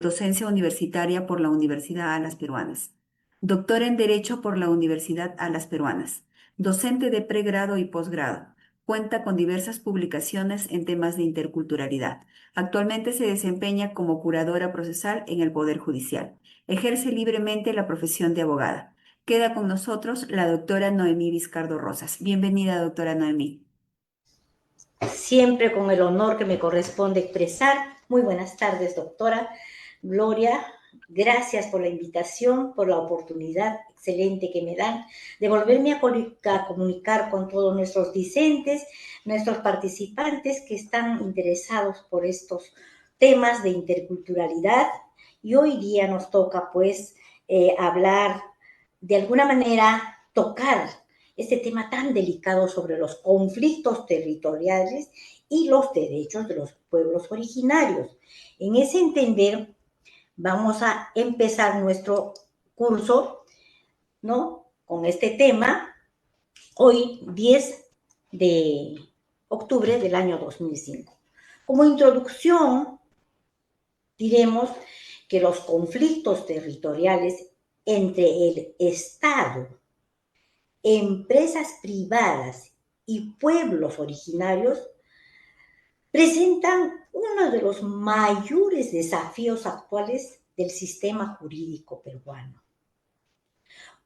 Docencia universitaria por la Universidad Alas Peruanas. Doctora en Derecho por la Universidad Alas Peruanas. Docente de pregrado y posgrado. Cuenta con diversas publicaciones en temas de interculturalidad. Actualmente se desempeña como curadora procesal en el Poder Judicial. Ejerce libremente la profesión de abogada. Queda con nosotros la doctora Noemí Vizcardo Rosas. Bienvenida, doctora Noemí. Siempre con el honor que me corresponde expresar. Muy buenas tardes, doctora Gloria. Gracias por la invitación, por la oportunidad excelente que me dan de volverme a comunicar con todos nuestros discentes, nuestros participantes que están interesados por estos temas de interculturalidad. Y hoy día nos toca, pues, hablar, de alguna manera, tocar este tema tan delicado sobre los conflictos territoriales y los derechos de los pueblos originarios. En ese entender, vamos a empezar nuestro curso, ¿no?, con este tema, hoy 10 de octubre del año 2005. Como introducción, diremos que los conflictos territoriales entre el Estado, empresas privadas y pueblos originarios presentan uno de los mayores desafíos actuales del sistema jurídico peruano,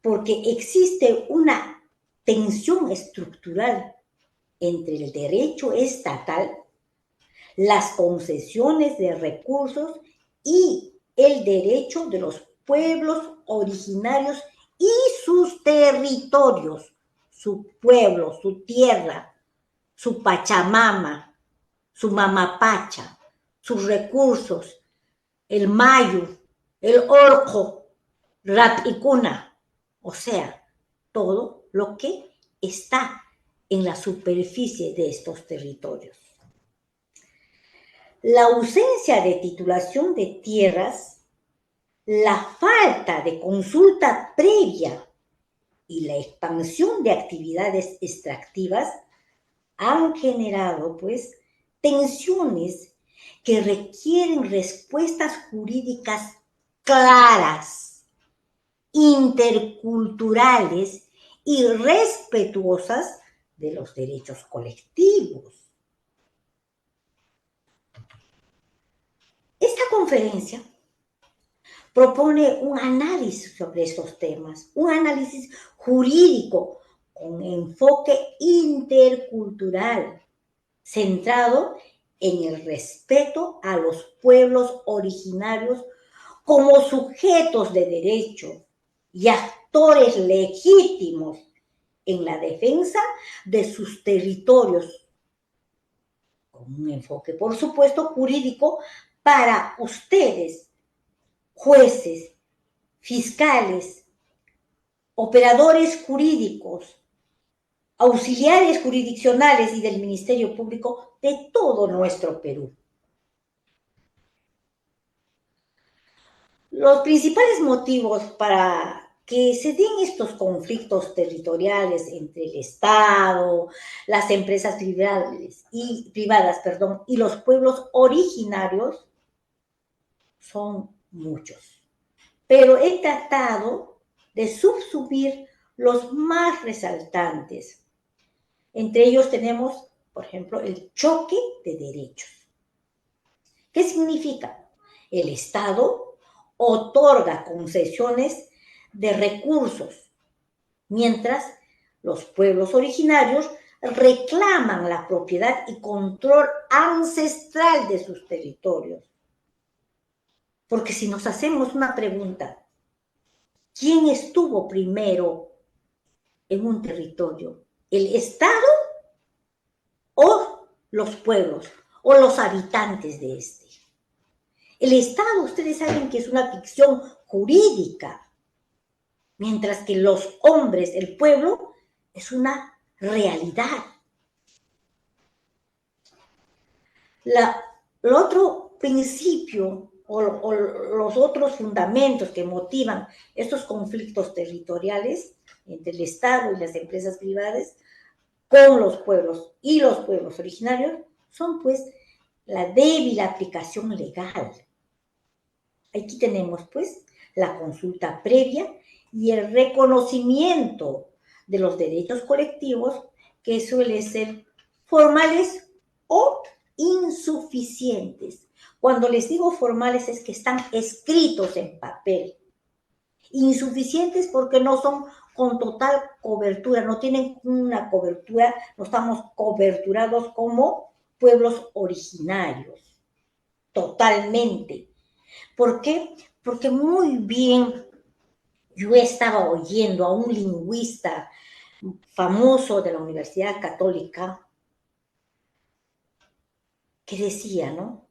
porque existe una tensión estructural entre el derecho estatal, las concesiones de recursos y el derecho de los pueblos originarios y sus territorios, su pueblo, su tierra, su Pachamama, su Mamapacha, sus recursos, el Mayu, el Orco, Rapicuna, o sea, todo lo que está en la superficie de estos territorios. La ausencia de titulación de tierras, la falta de consulta previa y la expansión de actividades extractivas han generado, pues, tensiones que requieren respuestas jurídicas claras, interculturales y respetuosas de los derechos colectivos. Esta conferencia propone un análisis sobre estos temas, un análisis jurídico con enfoque intercultural, centrado en el respeto a los pueblos originarios como sujetos de derecho y actores legítimos en la defensa de sus territorios, con un enfoque, por supuesto, jurídico para ustedes, jueces, fiscales, operadores jurídicos, auxiliares jurisdiccionales y del Ministerio Público de todo nuestro Perú. Los principales motivos para que se den estos conflictos territoriales entre el Estado, las empresas privadas y los pueblos originarios son muchos. Pero he tratado de subsumir los más resaltantes. Entre ellos tenemos, por ejemplo, el choque de derechos. ¿Qué significa? El Estado otorga concesiones de recursos, mientras los pueblos originarios reclaman la propiedad y control ancestral de sus territorios. Porque si nos hacemos una pregunta, ¿quién estuvo primero en un territorio? ¿El Estado o los pueblos o los habitantes de este? El Estado, ustedes saben que es una ficción jurídica, mientras que los hombres, el pueblo, es una realidad. El otro principio o los otros fundamentos que motivan estos conflictos territoriales entre el Estado y las empresas privadas con los pueblos y los pueblos originarios son, pues, la débil aplicación legal, Aquí tenemos pues la consulta previa y el reconocimiento de los derechos colectivos que suelen ser formales o insuficientes. Cuando les digo formales es que están escritos en papel. Insuficientes porque no son con total cobertura, no tienen una cobertura, no estamos coberturados como pueblos originarios, totalmente. ¿Por qué? Porque muy bien yo estaba oyendo a un lingüista famoso de la Universidad Católica que decía, ¿no?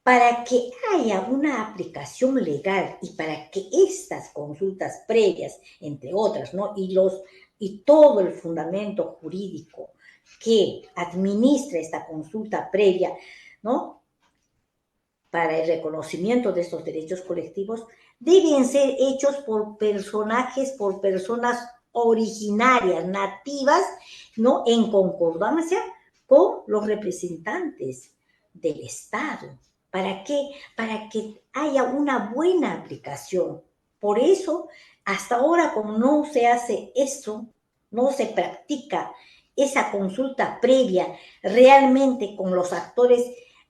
Para que haya una aplicación legal y para que estas consultas previas, entre otras, ¿no? Y todo el fundamento jurídico que administra esta consulta previa, ¿no? Para el reconocimiento de estos derechos colectivos, deben ser hechos por personajes, por personas originarias, nativas, ¿no? En concordancia con los representantes del Estado. ¿Para qué? Para que haya una buena aplicación. Por eso, hasta ahora, como no se hace eso, no se practica esa consulta previa realmente con los actores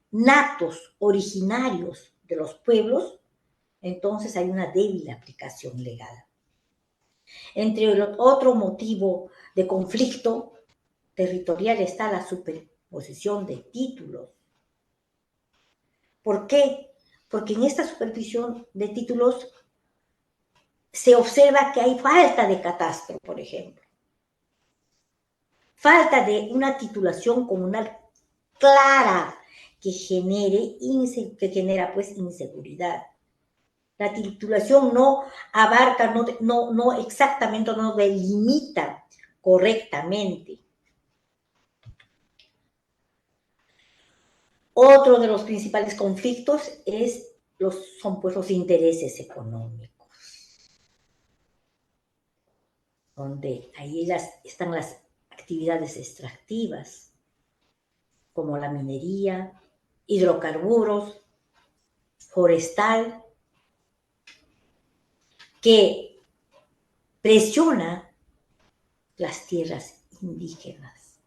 natos, originarios de los pueblos, entonces hay una débil aplicación legal. Entre el otro motivo de conflicto territorial está la superposición de títulos. ¿Por qué? Porque en esta superposición de títulos se observa que hay falta de catastro, por ejemplo. Falta de una titulación comunal clara que genera pues inseguridad. La titulación no abarca, no exactamente, no delimita correctamente. Otro de los principales conflictos son pues los intereses económicos, donde ahí están las actividades extractivas, como la minería, hidrocarburos, forestal, que presiona las tierras indígenas.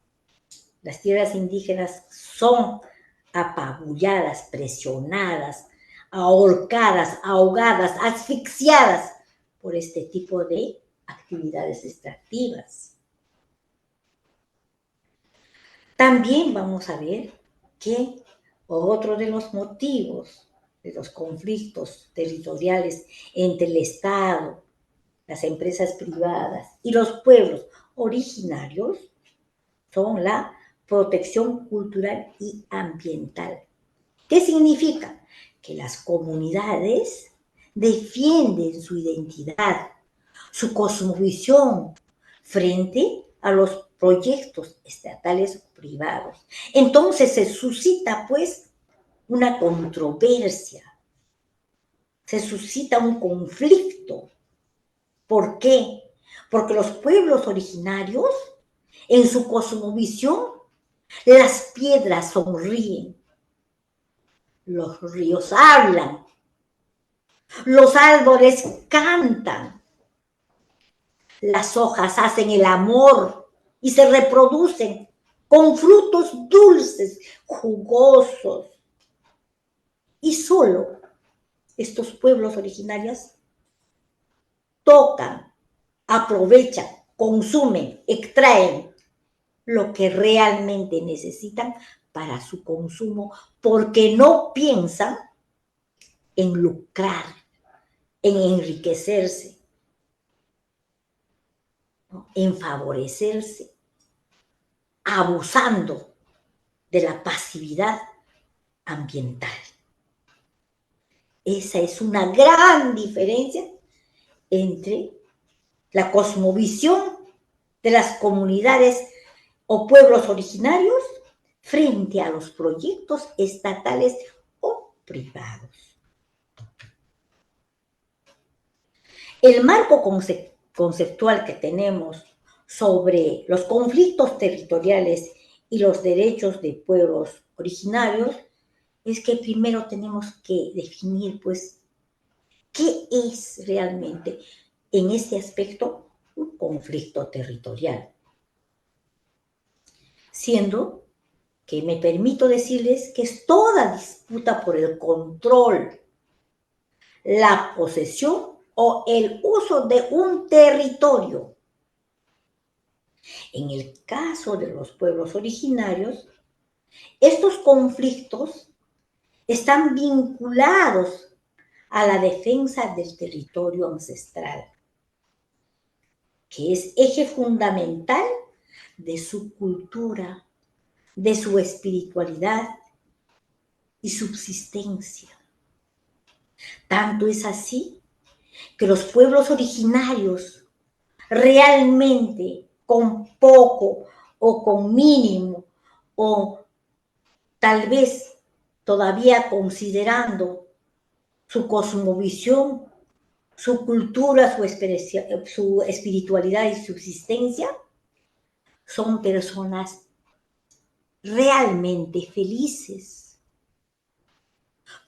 Las tierras indígenas son apabulladas, presionadas, ahorcadas, ahogadas, asfixiadas por este tipo de actividades extractivas. También vamos a ver que otro de los motivos de los conflictos territoriales entre el Estado, las empresas privadas y los pueblos originarios son la protección cultural y ambiental. ¿Qué significa? Que las comunidades defienden su identidad, su cosmovisión frente a los proyectos estatales o privados. Entonces se suscita pues una controversia, se suscita un conflicto. ¿Por qué? Porque los pueblos originarios, en su cosmovisión, las piedras sonríen, los ríos hablan, los árboles cantan, las hojas hacen el amor y se reproducen con frutos dulces, jugosos. Y solo estos pueblos originarios tocan, aprovechan, consumen, extraen lo que realmente necesitan para su consumo, porque no piensan en lucrar, en enriquecerse, ¿no? En favorecerse, abusando de la pasividad ambiental. Esa es una gran diferencia entre la cosmovisión de las comunidades o pueblos originarios frente a los proyectos estatales o privados. El marco conceptual que tenemos sobre los conflictos territoriales y los derechos de pueblos originarios es que primero tenemos que definir, pues, ¿Qué es realmente en este aspecto un conflicto territorial? Siendo que me permito decirles que es toda disputa por el control, la posesión o el uso de un territorio. En el caso de los pueblos originarios, estos conflictos están vinculados a la defensa del territorio ancestral, que es eje fundamental de su cultura, de su espiritualidad y subsistencia. Tanto es así que los pueblos originarios realmente con poco o con mínimo o tal vez todavía considerando su cosmovisión, su cultura, su espiritualidad y subsistencia, son personas realmente felices.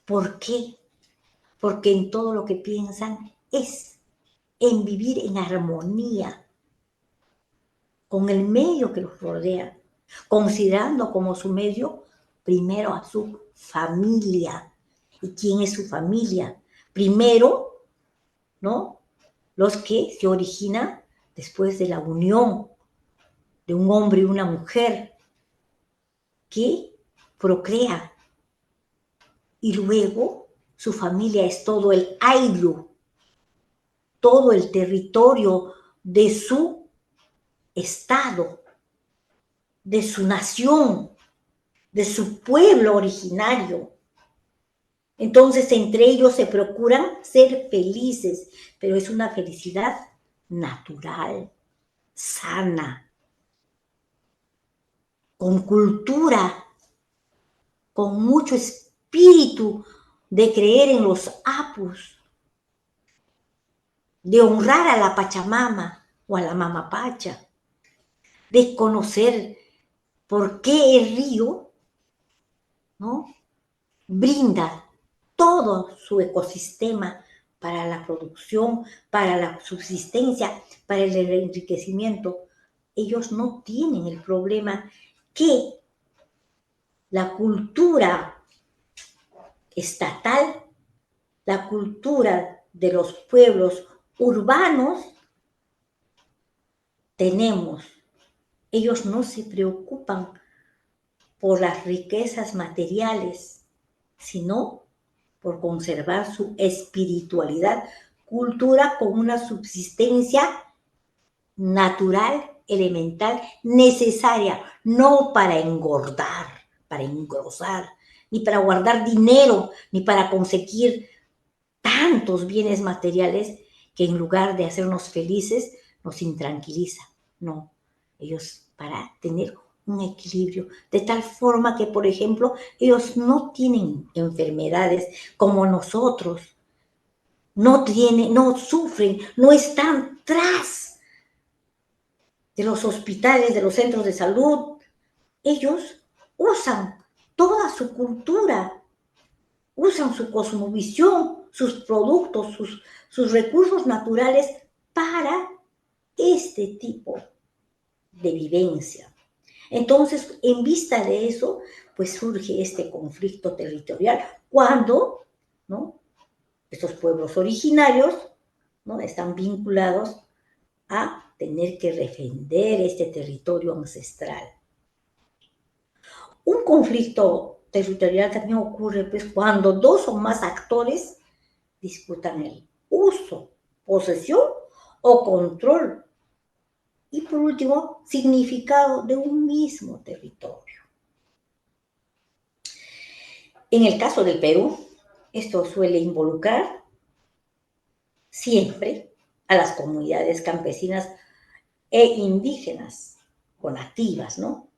¿Por qué? Porque en todo lo que piensan es en vivir en armonía con el medio que los rodea, considerando como su medio primero a su familia. ¿Y quién es su familia? Primero, ¿no? Los que se originan después de la unión de un hombre y una mujer que procrea. Y luego su familia es todo el ayllu, todo el territorio de su estado, de su nación, de su pueblo originario. Entonces, entre ellos se procuran ser felices, pero es una felicidad natural, sana, con cultura, con mucho espíritu de creer en los apus, de honrar a la Pachamama o a la Mamapacha, de conocer por qué el río, ¿no?, brinda todo su ecosistema para la producción, para la subsistencia, para el enriquecimiento. Ellos no tienen el problema que la cultura estatal, la cultura de los pueblos urbanos tenemos. Ellos no se preocupan por las riquezas materiales, sino por conservar su espiritualidad, cultura con una subsistencia natural, elemental, necesaria, no para engordar, para engrosar, ni para guardar dinero, ni para conseguir tantos bienes materiales que en lugar de hacernos felices, nos intranquiliza. No, ellos para tener un equilibrio, de tal forma que, por ejemplo, ellos no tienen enfermedades como nosotros, no sufren, no están tras de los hospitales, de los centros de salud. Ellos usan toda su cultura, usan su cosmovisión, sus productos, sus recursos naturales para este tipo de vivencia. Entonces, en vista de eso, pues surge este conflicto territorial cuando, ¿no?, estos pueblos originarios, ¿no?, están vinculados a tener que defender este territorio ancestral. Un conflicto territorial también ocurre pues, cuando dos o más actores disputan el uso, posesión o control. Y por último, significado de un mismo territorio. En el caso del Perú, esto suele involucrar siempre a las comunidades campesinas e indígenas o nativas, ¿no?,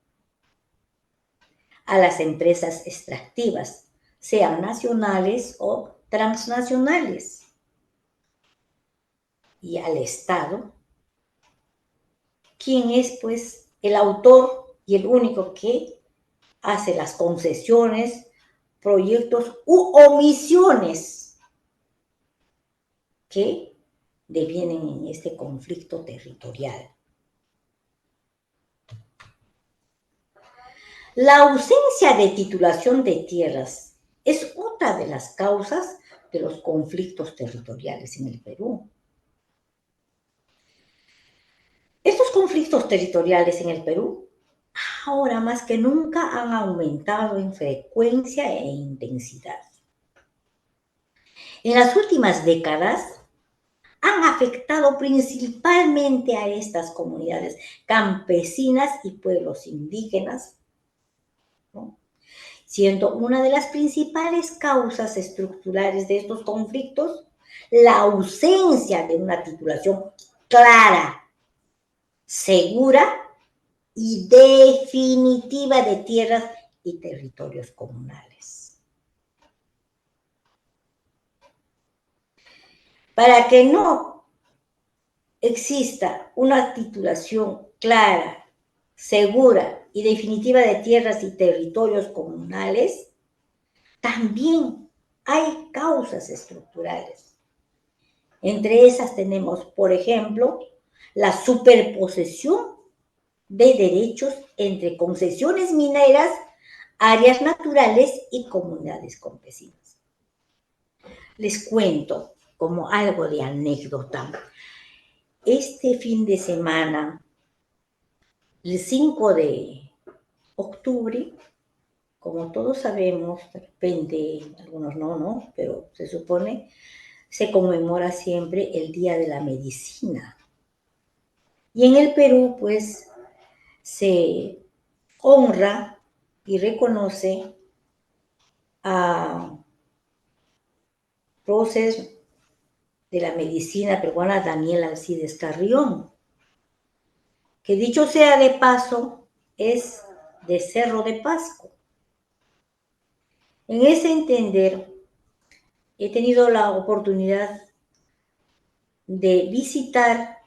a las empresas extractivas, sean nacionales o transnacionales, y al Estado, quien es pues el autor y el único que hace las concesiones, proyectos u omisiones que devienen en este conflicto territorial. La ausencia de titulación de tierras es otra de las causas de los conflictos territoriales en el Perú. Estos conflictos territoriales en el Perú ahora más que nunca han aumentado en frecuencia e intensidad. En las últimas décadas han afectado principalmente a estas comunidades campesinas y pueblos indígenas, ¿no? Siendo una de las principales causas estructurales de estos conflictos la ausencia de una titulación clara, segura y definitiva de tierras y territorios comunales. Para que no exista una titulación clara, segura y definitiva de tierras y territorios comunales, también hay causas estructurales. Entre esas tenemos, por ejemplo, la superposición de derechos entre concesiones mineras, áreas naturales y comunidades campesinas. Les cuento como algo de anécdota. Este fin de semana, el 5 de octubre, como todos sabemos, de repente, algunos no, pero se supone, se conmemora siempre el Día de la Medicina. Y en el Perú, pues, se honra y reconoce a próceres de la medicina peruana Daniel Alcides Carrión, que dicho sea de paso, es de Cerro de Pasco. En ese entender, he tenido la oportunidad de visitar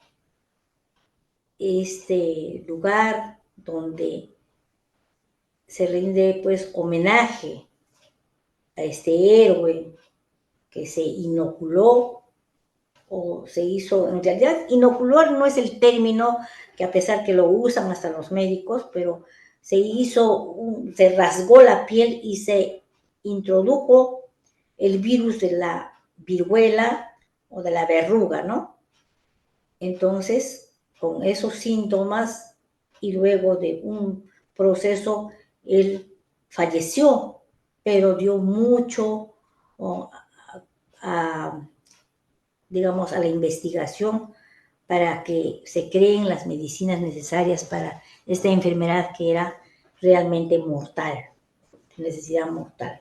este lugar donde se rinde pues homenaje a este héroe que se inoculó o se hizo, en realidad inocular no es el término, que a pesar que lo usan hasta los médicos, pero se hizo, se rasgó la piel y se introdujo el virus de la viruela o de la verruga, ¿no? Entonces, con esos síntomas y luego de un proceso, él falleció, pero dio mucho digamos, a la investigación para que se creen las medicinas necesarias para esta enfermedad que era realmente mortal, necesidad mortal.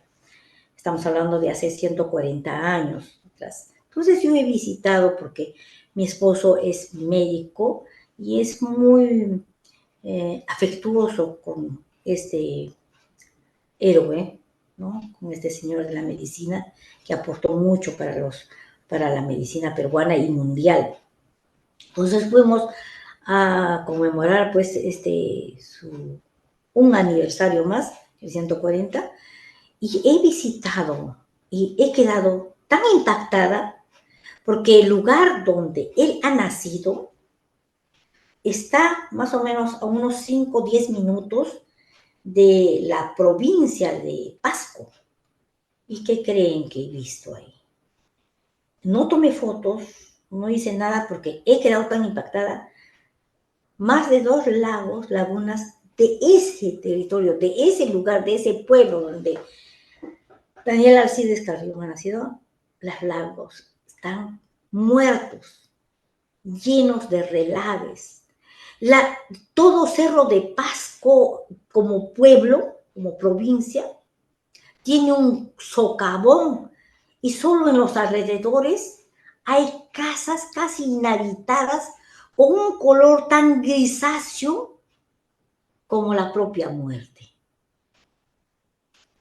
Estamos hablando de hace 140 años atrás. Entonces yo he visitado porque mi esposo es médico y es muy afectuoso con este héroe, ¿no? Con este señor de la medicina que aportó mucho para la medicina peruana y mundial. Entonces fuimos a conmemorar pues un aniversario más, el 140, y he visitado y he quedado tan impactada porque el lugar donde él ha nacido está más o menos a unos 5 o 10 minutos de la provincia de Pasco. ¿Y qué creen que he visto ahí? No tomé fotos, no hice nada porque he quedado tan impactada. Más de 2 lagos, lagunas de ese territorio, de ese lugar, de ese pueblo donde Daniel Alcides Carrión ha nacido, los lagos están muertos, llenos de relaves. Todo Cerro de Pasco como pueblo, como provincia, tiene un socavón y solo en los alrededores hay casas casi inhabitadas con un color tan grisáceo como la propia muerte,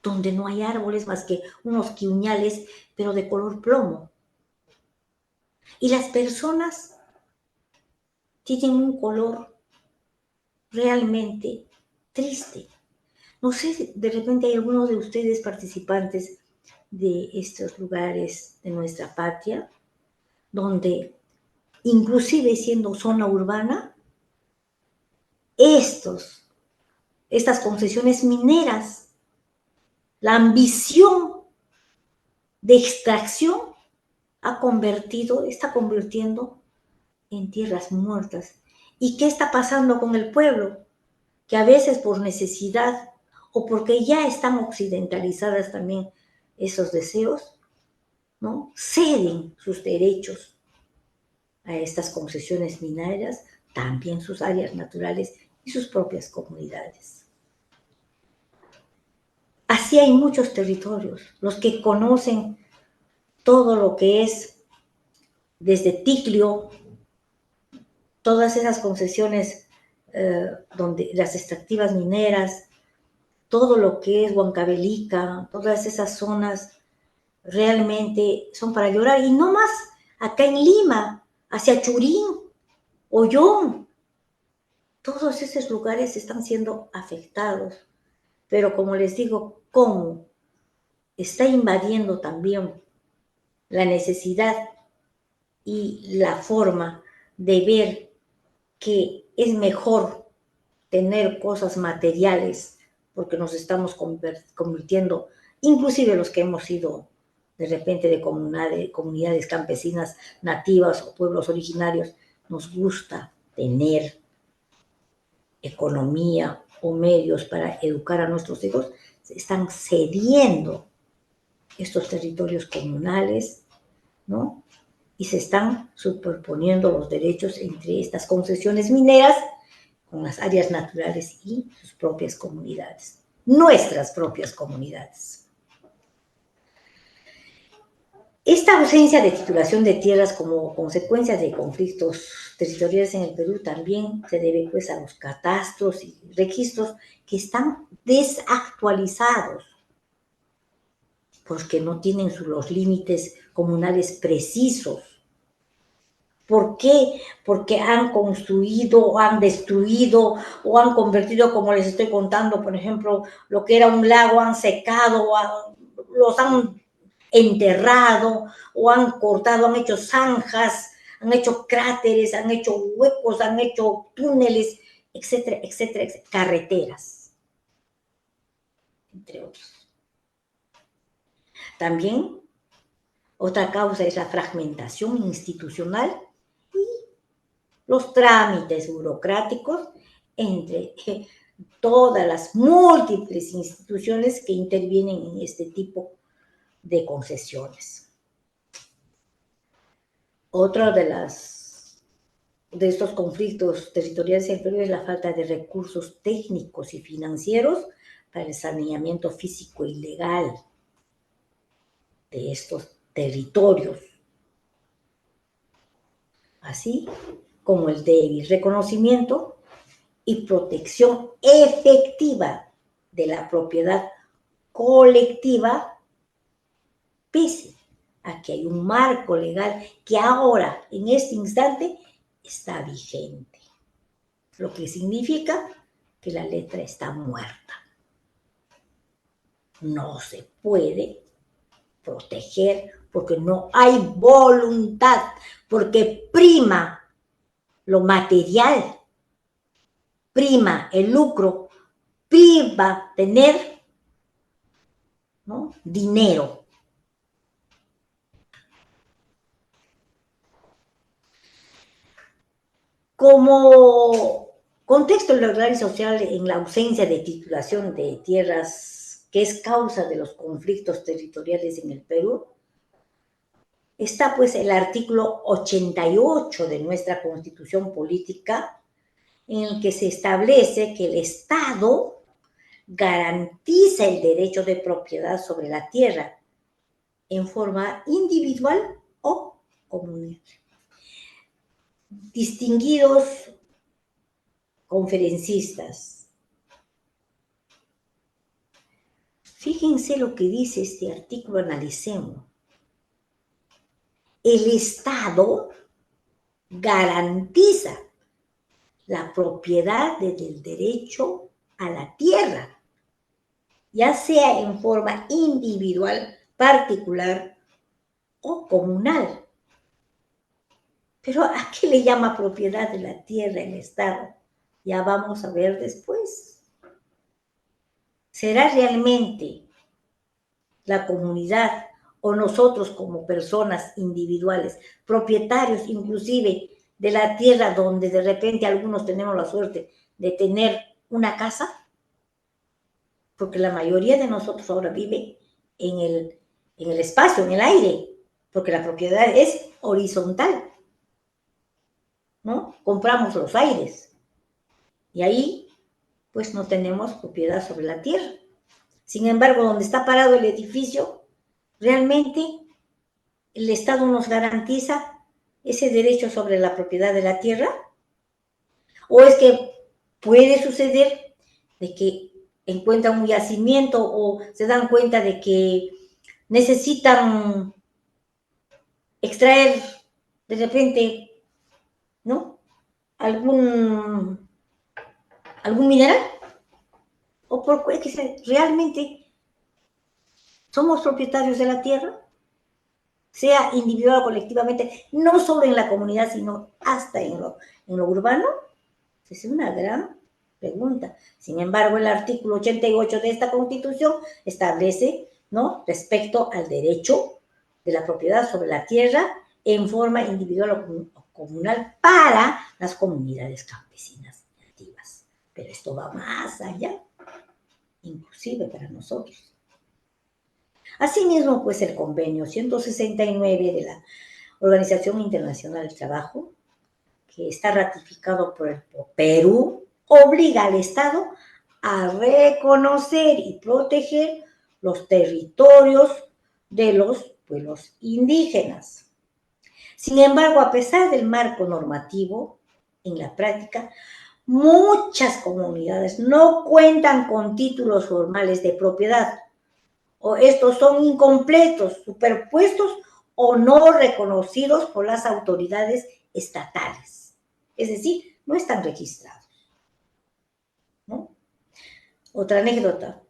donde no hay árboles más que unos quiuñales, pero de color plomo. Y las personas tienen un color realmente triste. No sé, de repente hay algunos de ustedes participantes de estos lugares de nuestra patria, donde inclusive siendo zona urbana, estas concesiones mineras, la ambición de extracción está convirtiendo en tierras muertas. ¿Y qué está pasando con el pueblo? Que a veces por necesidad o porque ya están occidentalizadas también esos deseos, ¿no? Ceden sus derechos a estas concesiones mineras, también sus áreas naturales y sus propias comunidades. Así hay muchos territorios, los que conocen todo lo que es desde Ticlio, todas esas concesiones donde las extractivas mineras, todo lo que es Huancavelica, todas esas zonas realmente son para llorar. Y no más acá en Lima, hacia Churín, Ollón, todos esos lugares están siendo afectados. Pero como les digo, ¿cómo? Está invadiendo también la necesidad y la forma de ver que es mejor tener cosas materiales porque nos estamos convirtiendo, inclusive los que hemos sido de repente de comunidades campesinas nativas o pueblos originarios, nos gusta tener economía o medios para educar a nuestros hijos, se están cediendo estos territorios comunales, ¿no? Y se están superponiendo los derechos entre estas concesiones mineras con las áreas naturales y sus propias comunidades, nuestras propias comunidades. Esta ausencia de titulación de tierras como consecuencia de conflictos territoriales en el Perú también se debe pues a los catastros y registros que están desactualizados porque no tienen los límites comunales precisos. ¿Por qué? Porque han construido, o han destruido, o han convertido, como les estoy contando, por ejemplo, lo que era un lago, han secado, los han enterrado, o han cortado, han hecho zanjas, han hecho cráteres, han hecho huecos, han hecho túneles, etcétera, etcétera, etcétera, carreteras, entre otros. También otra causa es la fragmentación institucional y los trámites burocráticos entre todas las múltiples instituciones que intervienen en este tipo de concesiones. Otro de estos conflictos territoriales en el Perú es la falta de recursos técnicos y financieros para el saneamiento físico y legal de estos territorios, así como el débil reconocimiento y protección efectiva de la propiedad colectiva, pese a que hay un marco legal que ahora, en este instante, está vigente. Lo que significa que la letra está muerta. No se puede proteger porque no hay voluntad, porque prima lo material, prima el lucro, prima tener, ¿no?, dinero. Como contexto legal y social en la ausencia de titulación de tierras, que es causa de los conflictos territoriales en el Perú, está pues el artículo 88 de nuestra Constitución Política, en el que se establece que el Estado garantiza el derecho de propiedad sobre la tierra en forma individual o comunal. Distinguidos conferencistas, fíjense lo que dice este artículo, analicemos. El Estado garantiza la propiedad del derecho a la tierra, ya sea en forma individual, particular o comunal. Pero ¿a qué le llama propiedad de la tierra el Estado? Ya vamos a ver después. ¿Será realmente la comunidad o nosotros como personas individuales, propietarios inclusive de la tierra donde de repente algunos tenemos la suerte de tener una casa? Porque la mayoría de nosotros ahora vive en el espacio, en el aire, porque la propiedad es horizontal, ¿no? Compramos los aires y ahí pues no tenemos propiedad sobre la tierra. Sin embargo, donde está parado el edificio, realmente el Estado nos garantiza ese derecho sobre la propiedad de la tierra. ¿O es que puede suceder de que encuentran un yacimiento o se dan cuenta de que necesitan extraer de repente, ¿no? Algún mineral? ¿O porque realmente somos propietarios de la tierra? Sea individual o colectivamente, no solo en la comunidad, sino hasta en lo urbano. Es una gran pregunta. Sin embargo, el artículo 88 de esta Constitución establece, ¿no?, respecto al derecho de la propiedad sobre la tierra en forma individual o comunal para las comunidades campesinas nativas. Pero esto va más allá, inclusive para nosotros. Asimismo, pues el convenio 169 de la Organización Internacional del Trabajo, que está ratificado por el Perú, obliga al Estado a reconocer y proteger los territorios de los pueblos indígenas. Sin embargo, a pesar del marco normativo, en la práctica, muchas comunidades no cuentan con títulos formales de propiedad, o estos son incompletos, superpuestos o no reconocidos por las autoridades estatales. Es decir, no están registrados, ¿no? Otra anécdota.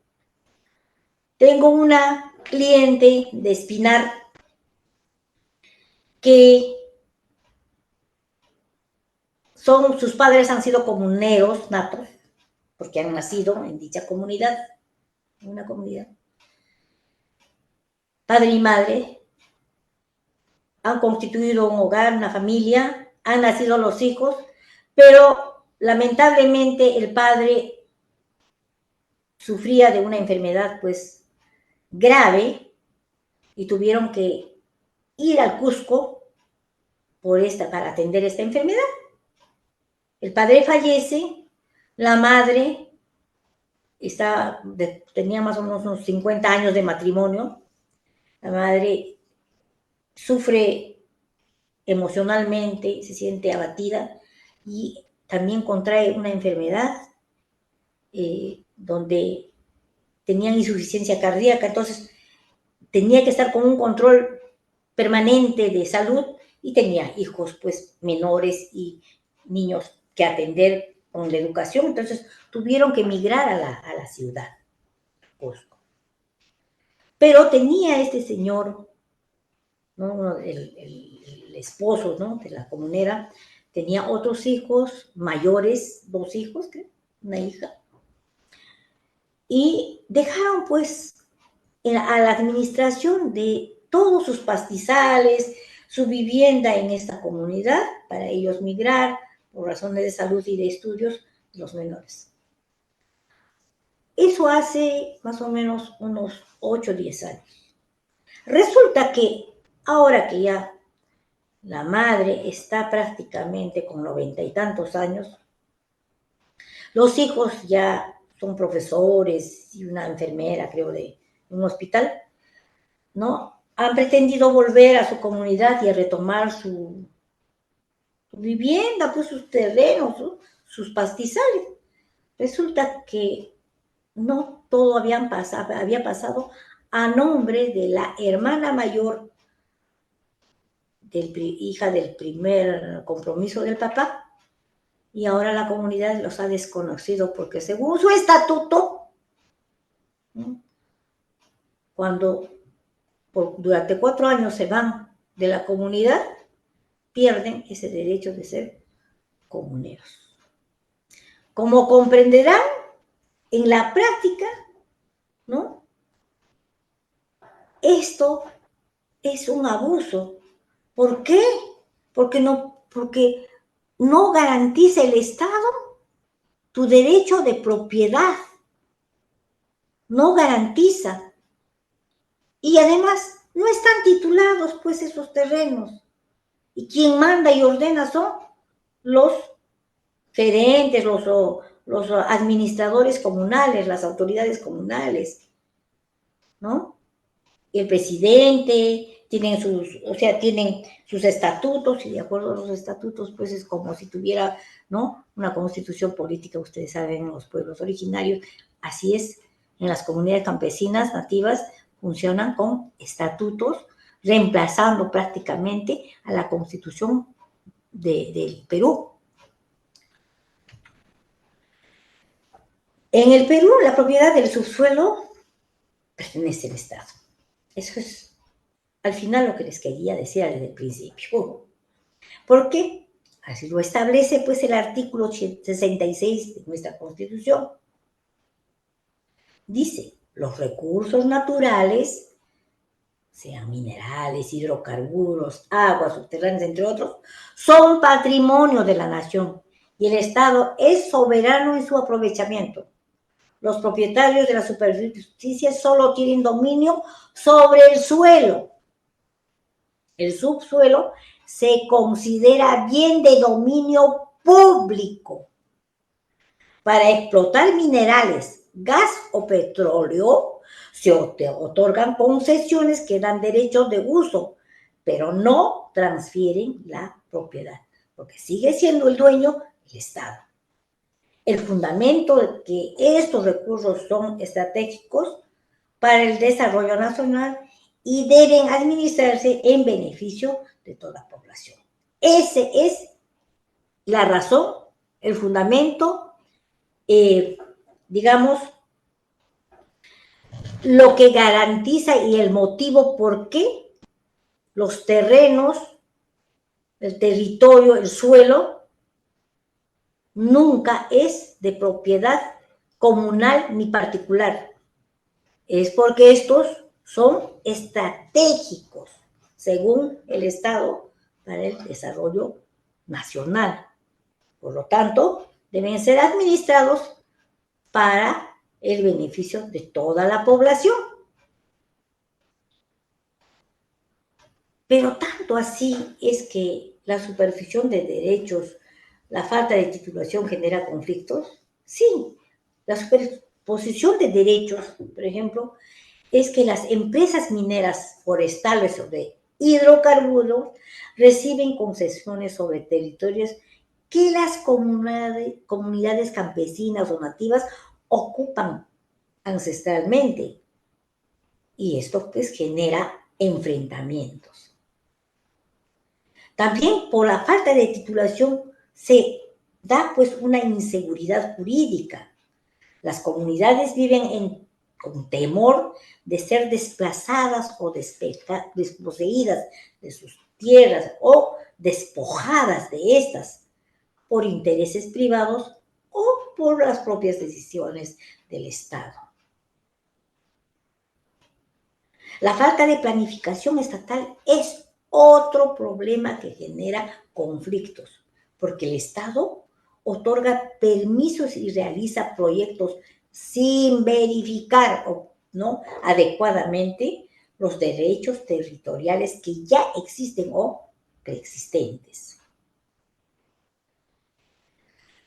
Tengo una cliente de Espinar que sus padres han sido comuneros natos, porque han nacido en dicha comunidad, en una comunidad. Padre y madre han constituido un hogar, una familia, han nacido los hijos, pero lamentablemente el padre sufría de una enfermedad pues grave y tuvieron que ir al Cusco para atender esta enfermedad. El padre fallece, la madre tenía más o menos unos 50 años de matrimonio, la madre sufre emocionalmente, se siente abatida y también contrae una enfermedad donde tenían insuficiencia cardíaca, entonces tenía que estar con un control permanente de salud y tenía hijos pues menores y niños que atender con la educación, entonces tuvieron que emigrar a la ciudad, Cusco. Pero tenía este señor, ¿no?, el esposo, ¿no?, de la comunera, tenía otros hijos mayores, 2 hijos, creo, una hija, y dejaron pues a la administración de todos sus pastizales, su vivienda en esta comunidad, para ellos migrar por razones de salud y de estudios, los menores. Eso hace más o menos unos 8 o 10 años. Resulta que ahora que ya la madre está prácticamente con 90 y tantos años, los hijos ya son profesores y una enfermera, creo, de un hospital, ¿no? Han pretendido volver a su comunidad y a retomar su vivienda, pues sus terrenos, sus pastizales. Resulta que no todo había pasado a nombre de la hermana mayor, hija del primer compromiso del papá, y ahora la comunidad los ha desconocido porque según su estatuto, ¿no?, cuando durante 4 años se van de la comunidad, pierden ese derecho de ser comuneros. Como comprenderán, en la práctica, ¿no? Esto es un abuso. ¿Por qué? Porque no garantiza el Estado tu derecho de propiedad. No garantiza. Y además, no están titulados, pues, esos terrenos. Y quien manda y ordena son los gerentes, los administradores comunales, las autoridades comunales, ¿no? El presidente, tienen sus estatutos, y de acuerdo a los estatutos, pues es como si tuviera, ¿no?, una constitución política, ustedes saben, en los pueblos originarios. Así es, en las comunidades campesinas nativas funcionan con estatutos, reemplazando prácticamente a la constitución del Perú. En el Perú, la propiedad del subsuelo pertenece al Estado. Eso es, al final, lo que les quería decir desde el principio. ¿Por qué? Así lo establece, pues, el artículo 66 de nuestra Constitución. Dice, los recursos naturales, sean minerales, hidrocarburos, aguas subterráneas, entre otros, son patrimonio de la nación y el Estado es soberano en su aprovechamiento. Los propietarios de la superficie solo tienen dominio sobre el suelo. El subsuelo se considera bien de dominio público. Para explotar minerales, gas o petróleo, se otorgan concesiones que dan derechos de uso, pero no transfieren la propiedad, porque sigue siendo el dueño el Estado. El fundamento de que estos recursos son estratégicos para el desarrollo nacional y deben administrarse en beneficio de toda la población. Esa es la razón, el fundamento, digamos, lo que garantiza y el motivo por qué los terrenos, el territorio, el suelo, nunca es de propiedad comunal ni particular. Es porque estos son estratégicos, según el Estado, para el desarrollo nacional. Por lo tanto, deben ser administrados para el beneficio de toda la población. Pero tanto así es que la superficie de derechos, la falta de titulación genera conflictos. Sí, la superposición de derechos, por ejemplo, es que las empresas mineras forestales o de hidrocarburos reciben concesiones sobre territorios que las comunidades campesinas o nativas ocupan ancestralmente. Y esto, pues, genera enfrentamientos. También por la falta de titulación se da, pues, una inseguridad jurídica. Las comunidades viven con temor de ser desplazadas o desposeídas de sus tierras o despojadas de estas por intereses privados o por las propias decisiones del Estado. La falta de planificación estatal es otro problema que genera conflictos, porque el Estado otorga permisos y realiza proyectos sin verificar, ¿no?, adecuadamente los derechos territoriales que ya existen o preexistentes.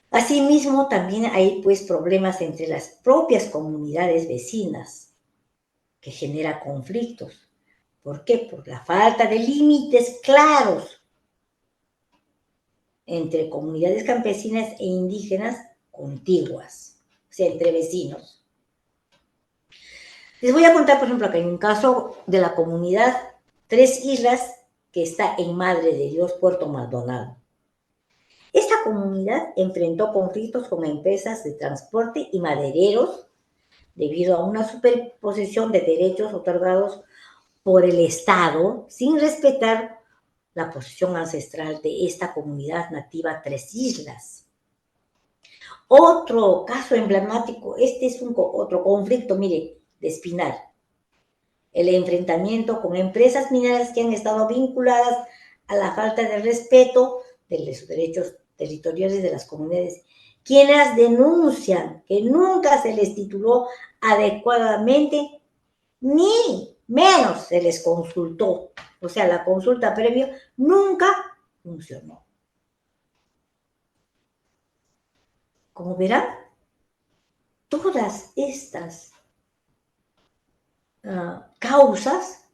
Asimismo, también hay, pues, problemas entre las propias comunidades vecinas que genera conflictos. ¿Por qué? Por la falta de límites claros entre comunidades campesinas e indígenas contiguas, o sea, entre vecinos. Les voy a contar, por ejemplo, acá hay un caso de la comunidad Tres Islas que está en Madre de Dios, Puerto Maldonado. Esta comunidad enfrentó conflictos con empresas de transporte y madereros debido a una superposición de derechos otorgados por el Estado sin respetar la posición ancestral de esta comunidad nativa Tres Islas. Otro caso emblemático, este es otro conflicto, mire, de Espinar. El enfrentamiento con empresas mineras que han estado vinculadas a la falta de respeto de los derechos territoriales de las comunidades, quienes denuncian que nunca se les tituló adecuadamente, ni menos se les consultó. O sea, la consulta previa nunca funcionó. Como verán, todas estas causas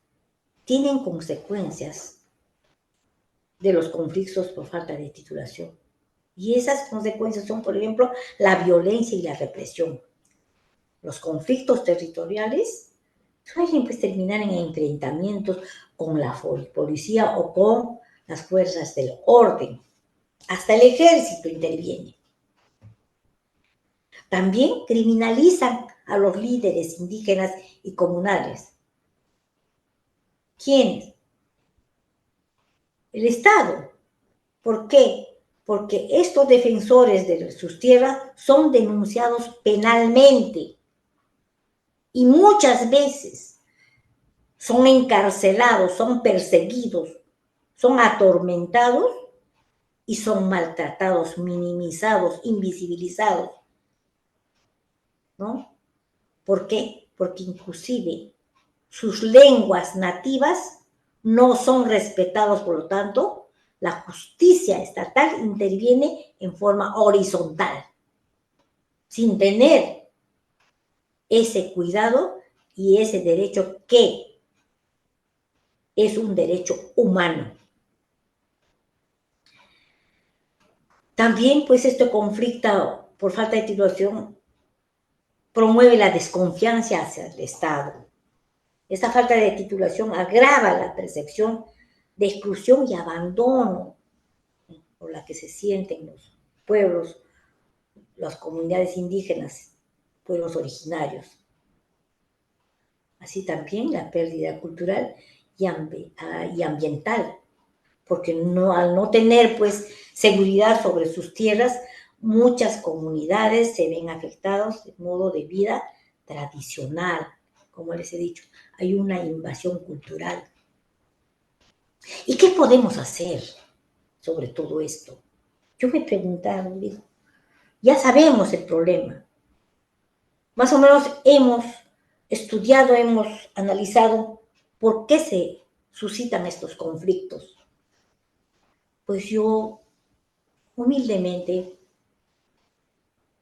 tienen consecuencias de los conflictos por falta de titulación. Y esas consecuencias son, por ejemplo, la violencia y la represión. Los conflictos territoriales suelen pues, terminar en enfrentamientos con la policía o con las fuerzas del orden. Hasta el ejército interviene. También criminalizan a los líderes indígenas y comunales. ¿Quiénes? El Estado. ¿Por qué? Porque estos defensores de sus tierras son denunciados penalmente y muchas veces son encarcelados, son perseguidos, son atormentados y son maltratados, minimizados, invisibilizados, ¿no? ¿Por qué? Porque inclusive sus lenguas nativas no son respetadas, por lo tanto, la justicia estatal interviene en forma horizontal, sin tener ese cuidado y ese derecho que es un derecho humano. También, pues, este conflicto por falta de titulación promueve la desconfianza hacia el Estado. Esta falta de titulación agrava la percepción de exclusión y abandono por la que se sienten los pueblos, las comunidades indígenas, pueblos originarios. Así también la pérdida cultural y ambiental, porque al no tener pues seguridad sobre sus tierras, muchas comunidades se ven afectadas de modo de vida tradicional. Como les he dicho, hay una invasión cultural. ¿Y qué podemos hacer sobre todo esto? Yo me preguntaba, digo, ya sabemos el problema. Más o menos hemos estudiado, hemos analizado por qué se suscitan estos conflictos. Pues yo, humildemente,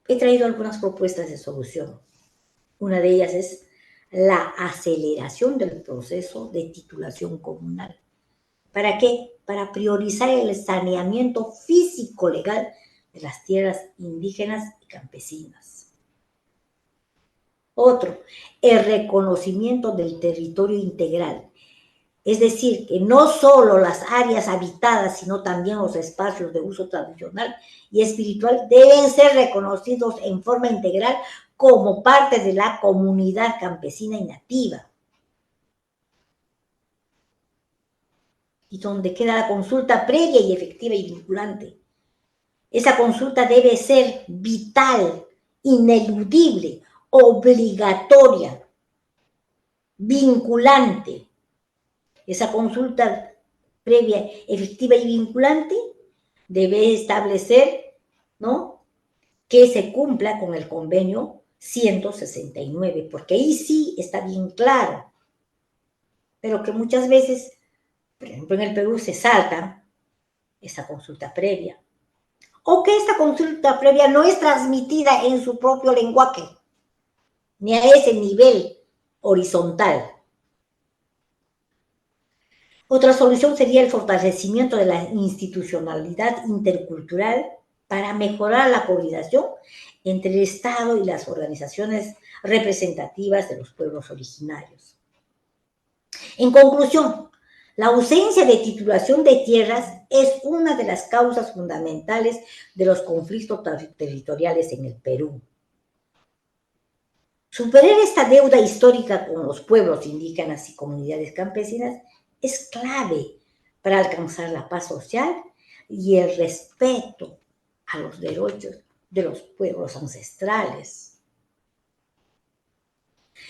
he traído algunas propuestas de solución. Una de ellas es la aceleración del proceso de titulación comunal. ¿Para qué? Para priorizar el saneamiento físico-legal de las tierras indígenas y campesinas. Otro, el reconocimiento del territorio integral. Es decir, que no solo las áreas habitadas, sino también los espacios de uso tradicional y espiritual deben ser reconocidos en forma integral como parte de la comunidad campesina y nativa. Y donde queda la consulta previa y efectiva y vinculante. Esa consulta debe ser vital, ineludible, obligatoria, vinculante. Esa consulta previa, efectiva y vinculante debe establecer, ¿no?, que se cumpla con el convenio 169, porque ahí sí está bien claro, pero que muchas veces, por ejemplo en el Perú, se salta esa consulta previa, o que esta consulta previa no es transmitida en su propio lenguaje, ni a ese nivel horizontal. Otra solución sería el fortalecimiento de la institucionalidad intercultural para mejorar la coordinación entre el Estado y las organizaciones representativas de los pueblos originarios. En conclusión, la ausencia de titulación de tierras es una de las causas fundamentales de los conflictos territoriales en el Perú. Superar esta deuda histórica con los pueblos indígenas y comunidades campesinas es clave para alcanzar la paz social y el respeto a los derechos de los pueblos ancestrales.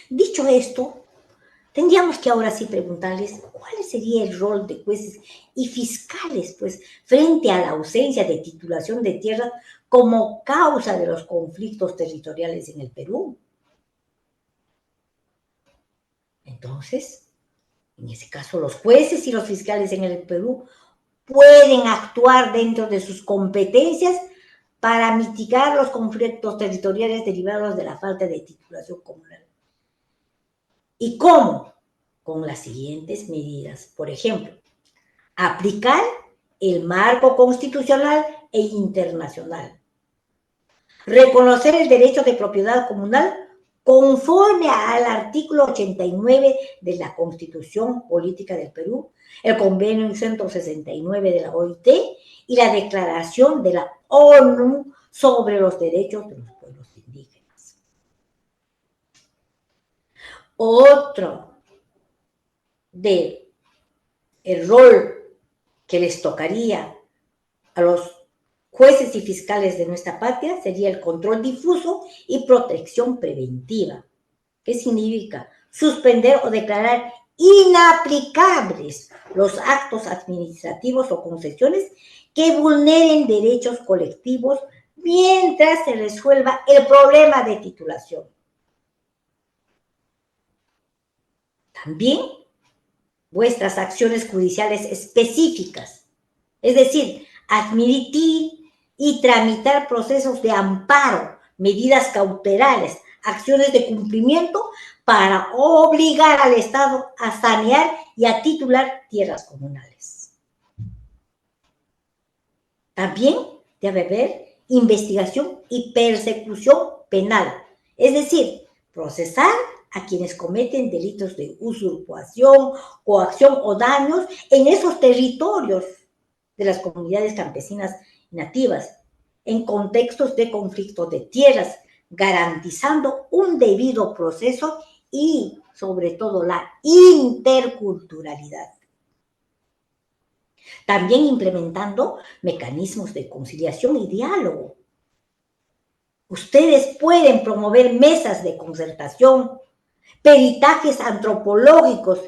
Dicho esto, tendríamos que ahora sí preguntarles cuál sería el rol de jueces y fiscales, pues, frente a la ausencia de titulación de tierras como causa de los conflictos territoriales en el Perú. Entonces, en ese caso, los jueces y los fiscales en el Perú pueden actuar dentro de sus competencias para mitigar los conflictos territoriales derivados de la falta de titulación comunal. ¿Y cómo? Con las siguientes medidas. Por ejemplo, aplicar el marco constitucional e internacional. Reconocer el derecho de propiedad comunal conforme al artículo 89 de la Constitución Política del Perú, el Convenio 169 de la OIT y la Declaración de la ONU sobre los derechos de los pueblos indígenas. Otro de el rol que les tocaría a los jueces y fiscales de nuestra patria sería el control difuso y protección preventiva. ¿Qué significa? Suspender o declarar inaplicables los actos administrativos o concesiones que vulneren derechos colectivos mientras se resuelva el problema de titulación. También vuestras acciones judiciales específicas, es decir, admitir y tramitar procesos de amparo, medidas cautelares, acciones de cumplimiento para obligar al Estado a sanear y a titular tierras comunales. También debe haber investigación y persecución penal, es decir, procesar a quienes cometen delitos de usurpación, coacción o daños en esos territorios de las comunidades campesinas nativas, en contextos de conflicto de tierras, garantizando un debido proceso y, sobre todo, la interculturalidad. También implementando mecanismos de conciliación y diálogo. Ustedes pueden promover mesas de concertación, peritajes antropológicos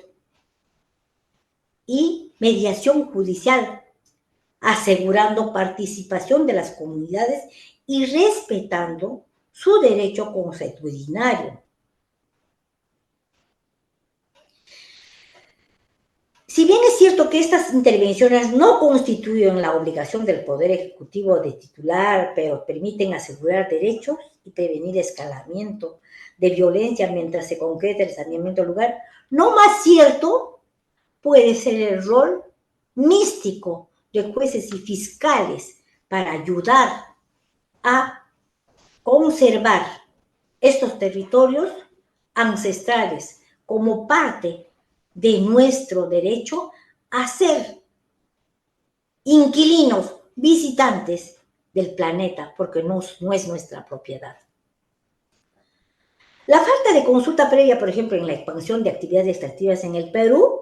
y mediación judicial, asegurando participación de las comunidades y respetando su derecho consuetudinario. Si bien es cierto que estas intervenciones no constituyen la obligación del Poder Ejecutivo de titular, pero permiten asegurar derechos y prevenir escalamiento de violencia mientras se concreta el saneamiento del lugar, no más cierto puede ser el rol místico de jueces y fiscales para ayudar a conservar estos territorios ancestrales como parte de nuestro derecho a ser inquilinos, visitantes del planeta, porque no es nuestra propiedad. La falta de consulta previa, por ejemplo, en la expansión de actividades extractivas en el Perú,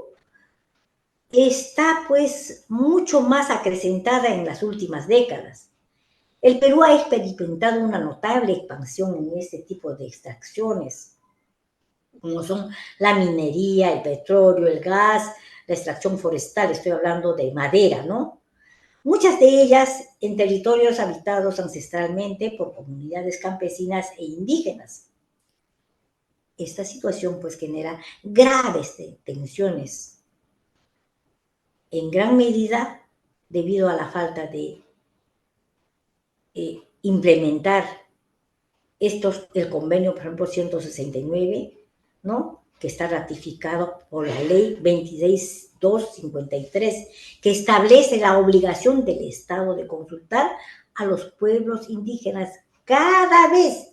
está pues mucho más acrecentada en las últimas décadas. El Perú ha experimentado una notable expansión en este tipo de extracciones, como son la minería, el petróleo, el gas, la extracción forestal, estoy hablando de madera, ¿no? Muchas de ellas en territorios habitados ancestralmente por comunidades campesinas e indígenas. Esta situación pues genera graves tensiones, en gran medida debido a la falta de implementar el convenio, por ejemplo, 169, ¿no?, que está ratificado por la ley 26253, que establece la obligación del Estado de consultar a los pueblos indígenas cada vez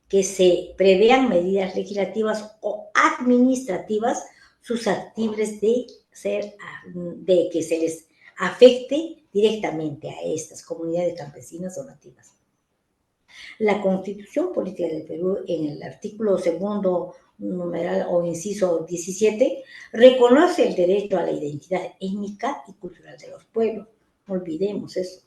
que se prevean medidas legislativas o administrativas susceptibles de que se les afecte directamente a estas comunidades campesinas o nativas. La Constitución Política del Perú, en el artículo segundo, numeral o inciso 17, reconoce el derecho a la identidad étnica y cultural de los pueblos. No olvidemos eso.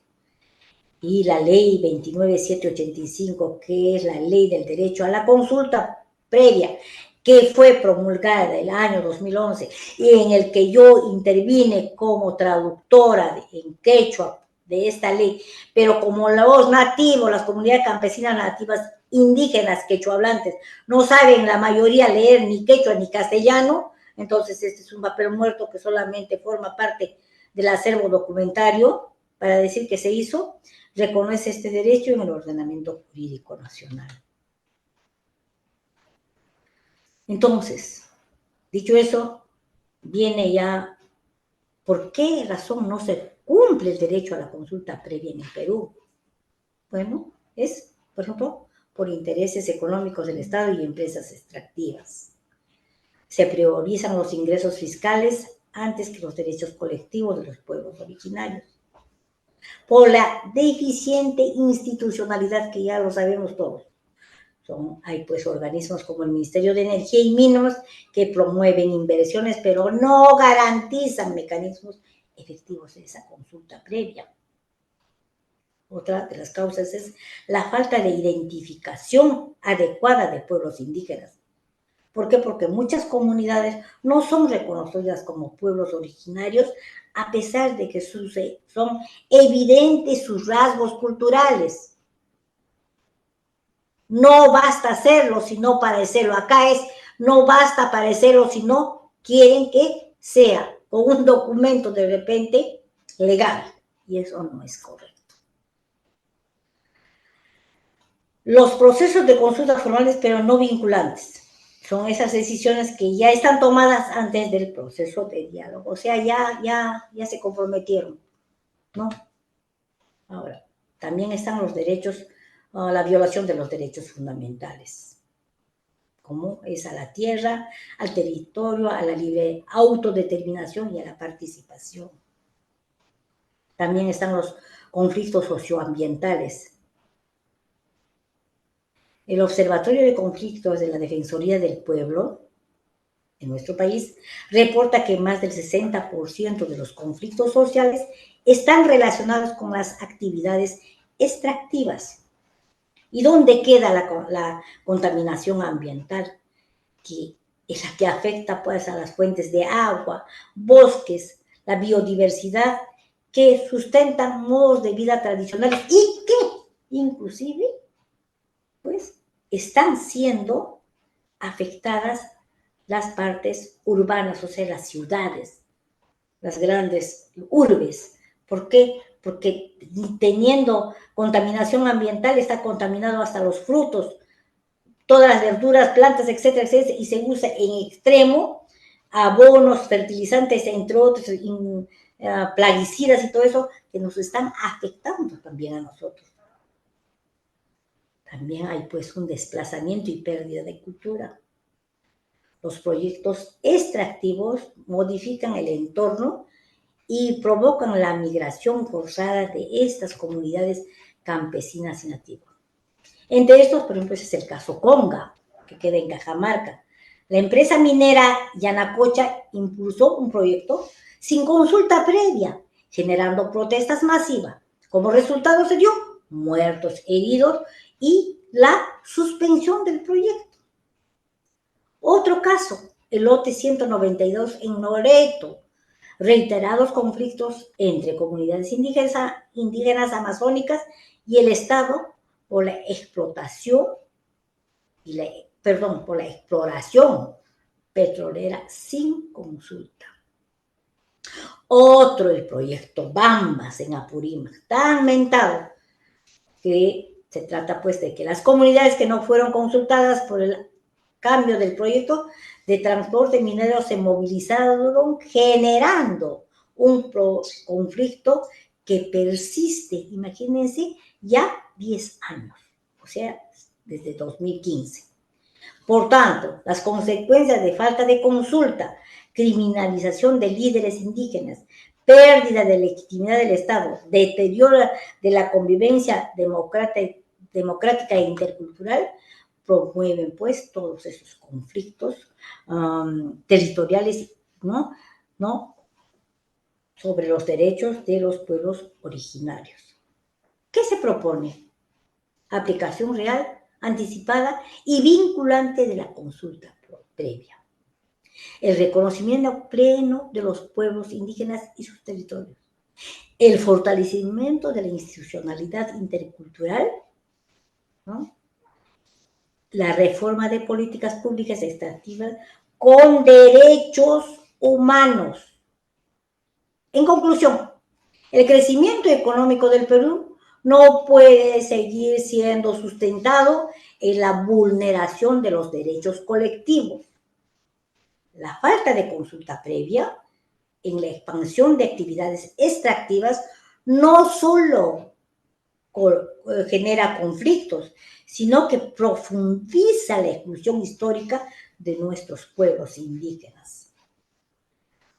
Y la ley 29785, que es la ley del derecho a la consulta previa, que fue promulgada el año 2011 y en el que yo intervine como traductora en quechua de esta ley, pero como los nativos, las comunidades campesinas nativas indígenas quechua hablantes no saben la mayoría leer ni quechua ni castellano, entonces este es un papel muerto que solamente forma parte del acervo documentario para decir que se hizo, reconoce este derecho en el ordenamiento jurídico nacional. Entonces, dicho eso, viene ya, ¿por qué razón no se cumple el derecho a la consulta previa en el Perú? Bueno, es, por ejemplo, por intereses económicos del Estado y empresas extractivas. Se priorizan los ingresos fiscales antes que los derechos colectivos de los pueblos originarios. Por la deficiente institucionalidad que ya lo sabemos todos. Hay pues organismos como el Ministerio de Energía y Minas que promueven inversiones, pero no garantizan mecanismos efectivos de esa consulta previa. Otra de las causas es la falta de identificación adecuada de pueblos indígenas. ¿Por qué? Porque muchas comunidades no son reconocidas como pueblos originarios a pesar de que son evidentes sus rasgos culturales. No basta hacerlo, sino parecerlo. Acá es, no basta parecerlo, sino quieren que sea con un documento de repente legal. Y eso no es correcto. Los procesos de consulta formales, pero no vinculantes. Son esas decisiones que ya están tomadas antes del proceso de diálogo. O sea, ya se comprometieron, ¿no? Ahora, también están los derechos, la violación de los derechos fundamentales, como es a la tierra, al territorio, a la libre autodeterminación y a la participación. También están los conflictos socioambientales. El Observatorio de Conflictos de la Defensoría del Pueblo en nuestro país reporta que más del 60% de los conflictos sociales están relacionados con las actividades extractivas. ¿Y dónde queda la contaminación ambiental? Que es la que afecta pues a las fuentes de agua, bosques, la biodiversidad, que sustentan modos de vida tradicionales y que inclusive pues están siendo afectadas las partes urbanas, o sea, las ciudades, las grandes urbes. ¿Por qué? Porque teniendo contaminación ambiental está contaminado hasta los frutos, todas las verduras, plantas, etcétera, etcétera, y se usa en extremo abonos, fertilizantes, entre otros, plaguicidas y todo eso, que nos están afectando también a nosotros. También hay pues un desplazamiento y pérdida de cultura. Los proyectos extractivos modifican el entorno y provocan la migración forzada de estas comunidades campesinas y nativas. Entre estos, por ejemplo, es el caso Conga, que queda en Cajamarca. La empresa minera Yanacocha impulsó un proyecto sin consulta previa, generando protestas masivas. Como resultado se dio muertos, heridos y la suspensión del proyecto. Otro caso, el lote 192 en Loreto. Reiterados conflictos entre comunidades indígenas amazónicas y el Estado por la explotación por la exploración petrolera sin consulta. Otro, el proyecto Bambas en Apurímac, tan mentado, que se trata pues de que las comunidades que no fueron consultadas por el cambio del proyecto de transporte minero se movilizaron generando un conflicto que persiste, imagínense, ya 10 años, o sea, desde 2015. Por tanto, las consecuencias de falta de consulta, criminalización de líderes indígenas, pérdida de legitimidad del Estado, deterioro de la convivencia democrática e intercultural promueven pues todos esos conflictos territoriales, ¿no? ¿no? sobre los derechos de los pueblos originarios. ¿Qué se propone? Aplicación real, anticipada y vinculante de la consulta previa. El reconocimiento pleno de los pueblos indígenas y sus territorios. El fortalecimiento de la institucionalidad intercultural, ¿no? La reforma de políticas públicas extractivas con derechos humanos. En conclusión, el crecimiento económico del Perú no puede seguir siendo sustentado en la vulneración de los derechos colectivos. La falta de consulta previa en la expansión de actividades extractivas no solo genera conflictos, sino que profundiza la exclusión histórica de nuestros pueblos indígenas.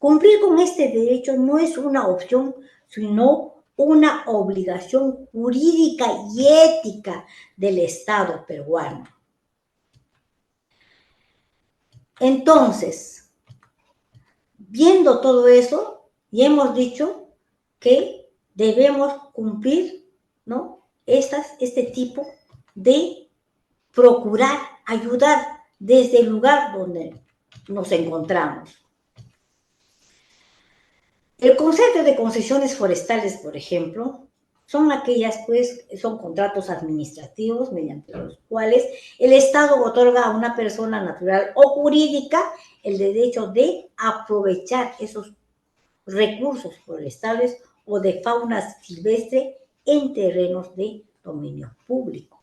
Cumplir con este derecho no es una opción, sino una obligación jurídica y ética del Estado peruano. Entonces, viendo todo eso, ya hemos dicho que debemos cumplir, ¿no? Este tipo de procurar ayudar desde el lugar donde nos encontramos. El concepto de concesiones forestales, por ejemplo, son aquellas, pues, son contratos administrativos mediante los cuales el Estado otorga a una persona natural o jurídica el derecho de aprovechar esos recursos forestales o de fauna silvestre en terrenos de dominio público.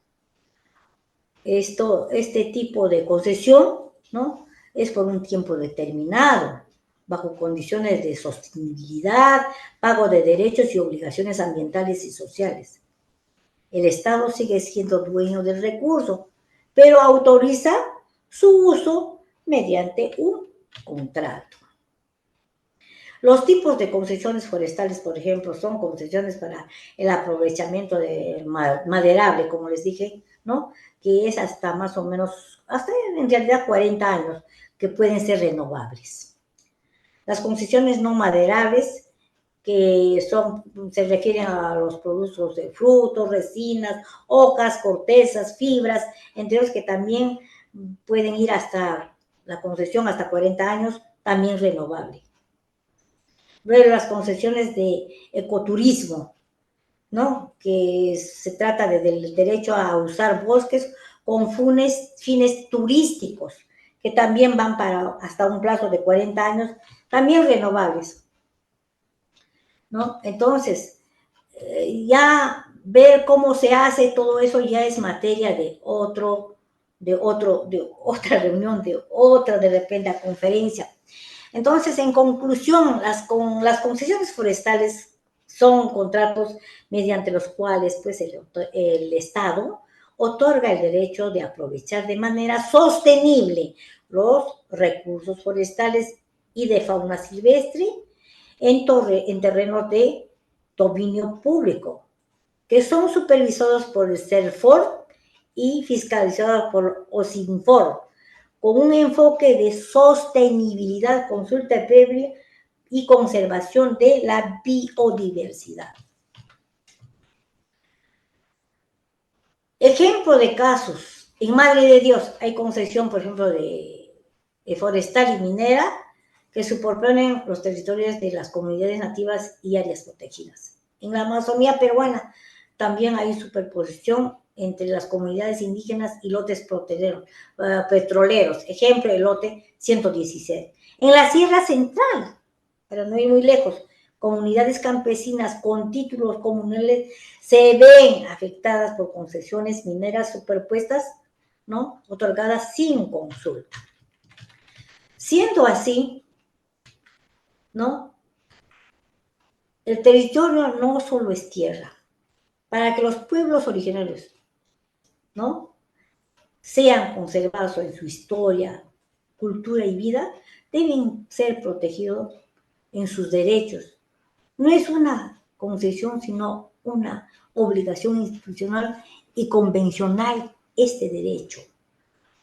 Este tipo de concesión, ¿no? es por un tiempo determinado, bajo condiciones de sostenibilidad, pago de derechos y obligaciones ambientales y sociales. El Estado sigue siendo dueño del recurso, pero autoriza su uso mediante un contrato. Los tipos de concesiones forestales, por ejemplo, son concesiones para el aprovechamiento de maderable, como les dije, ¿no? que es hasta más o menos, hasta en realidad 40 años, que pueden ser renovables. Las concesiones no maderables, que se refieren a los productos de frutos, resinas, hojas, cortezas, fibras, entre otros que también pueden ir hasta la concesión hasta 40 años, también renovable. Luego las concesiones de ecoturismo, ¿no? que se trata del derecho a usar bosques con fines turísticos, que también van para hasta un plazo de 40 años, también renovables. ¿no? Entonces, ya ver cómo se hace todo eso ya es materia de otra reunión, de otra de repente conferencia. Entonces, en conclusión, las concesiones forestales son contratos mediante los cuales pues, el Estado otorga el derecho de aprovechar de manera sostenible los recursos forestales y de fauna silvestre en terrenos de dominio público, que son supervisados por el CERFOR y fiscalizados por OSINFOR, con un enfoque de sostenibilidad, consulta previa y conservación de la biodiversidad. Ejemplo de casos. En Madre de Dios hay concesión, por ejemplo, de forestal y minera que superponen los territorios de las comunidades nativas y áreas protegidas. En la Amazonía peruana también hay superposición entre las comunidades indígenas y lotes petroleros. Ejemplo, el lote 116. En la Sierra Central, pero no ir muy lejos, comunidades campesinas con títulos comunales se ven afectadas por concesiones mineras superpuestas, ¿no? otorgadas sin consulta. Siendo así, ¿no? el territorio no solo es tierra. Para que los pueblos originarios, ¿no? sean conservados en su historia, cultura y vida, deben ser protegidos en sus derechos. No es una concesión, sino una obligación institucional y convencional este derecho.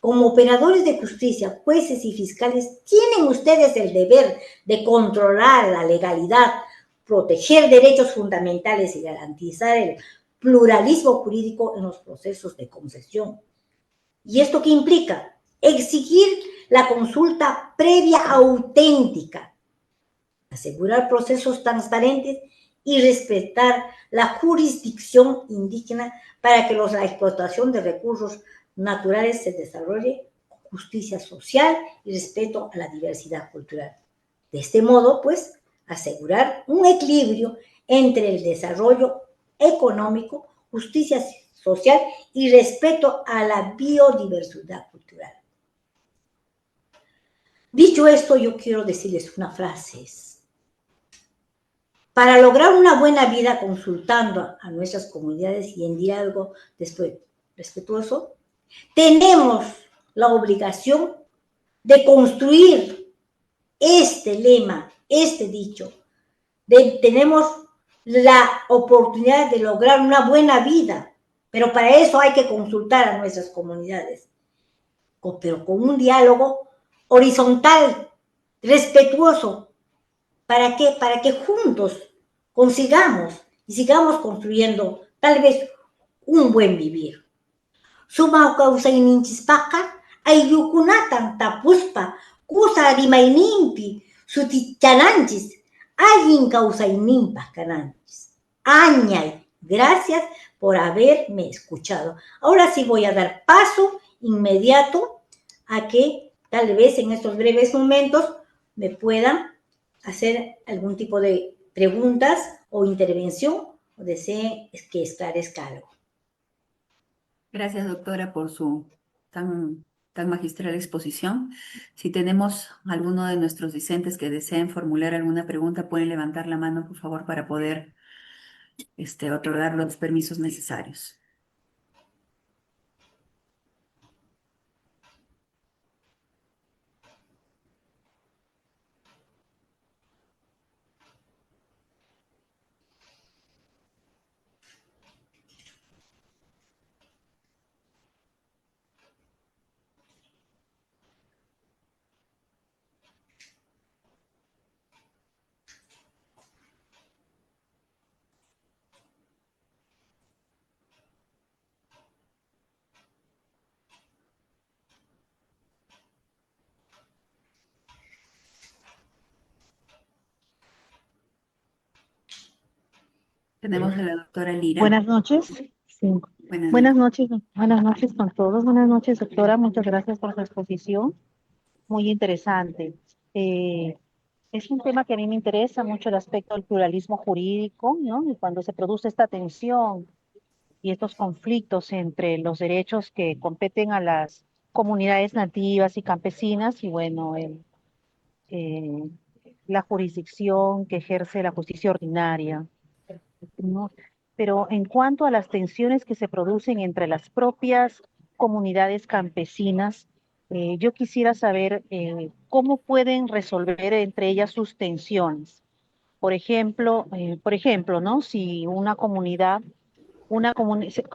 Como operadores de justicia, jueces y fiscales, tienen ustedes el deber de controlar la legalidad, proteger derechos fundamentales y garantizar el pluralismo jurídico en los procesos de concesión. ¿Y esto qué implica? Exigir la consulta previa auténtica, asegurar procesos transparentes y respetar la jurisdicción indígena para que la explotación de recursos naturales se desarrolle con justicia social y respeto a la diversidad cultural. De este modo, pues, asegurar un equilibrio entre el desarrollo económico, justicia social y respeto a la biodiversidad cultural. Dicho esto, yo quiero decirles una frase. Para lograr una buena vida consultando a nuestras comunidades y en diálogo respetuoso, tenemos la obligación de construir este lema, este dicho. Tenemos la oportunidad de lograr una buena vida, pero para eso hay que consultar a nuestras comunidades, pero con un diálogo horizontal, respetuoso. ¿Para qué? Para que juntos consigamos y sigamos construyendo tal vez un buen vivir. Suma causaininchispaca, ayukunatan tapuspa, kusa rimainimpi, sutichananchis, ayin causainimpa cananchis. Añay, gracias por haberme escuchado. Ahora sí voy a dar paso inmediato a que tal vez en estos breves momentos me puedan hacer algún tipo de preguntas o intervención o deseen que esclarezca algo. Gracias, doctora, por su tan magistral exposición. Si tenemos alguno de nuestros discentes que deseen formular alguna pregunta, pueden levantar la mano, por favor, para poder otorgar los permisos necesarios. Tenemos a la doctora Lira. Buenas noches. Sí. Buenas noches con todos. Buenas noches, doctora. Muchas gracias por su exposición. Muy interesante. Es un tema que a mí me interesa mucho, el aspecto del pluralismo jurídico, ¿no? Y cuando se produce esta tensión y estos conflictos entre los derechos que competen a las comunidades nativas y campesinas y, bueno, la jurisdicción que ejerce la justicia ordinaria, ¿no? Pero en cuanto a las tensiones que se producen entre las propias comunidades campesinas, yo quisiera saber cómo pueden resolver entre ellas sus tensiones. Por ejemplo, ¿no? Si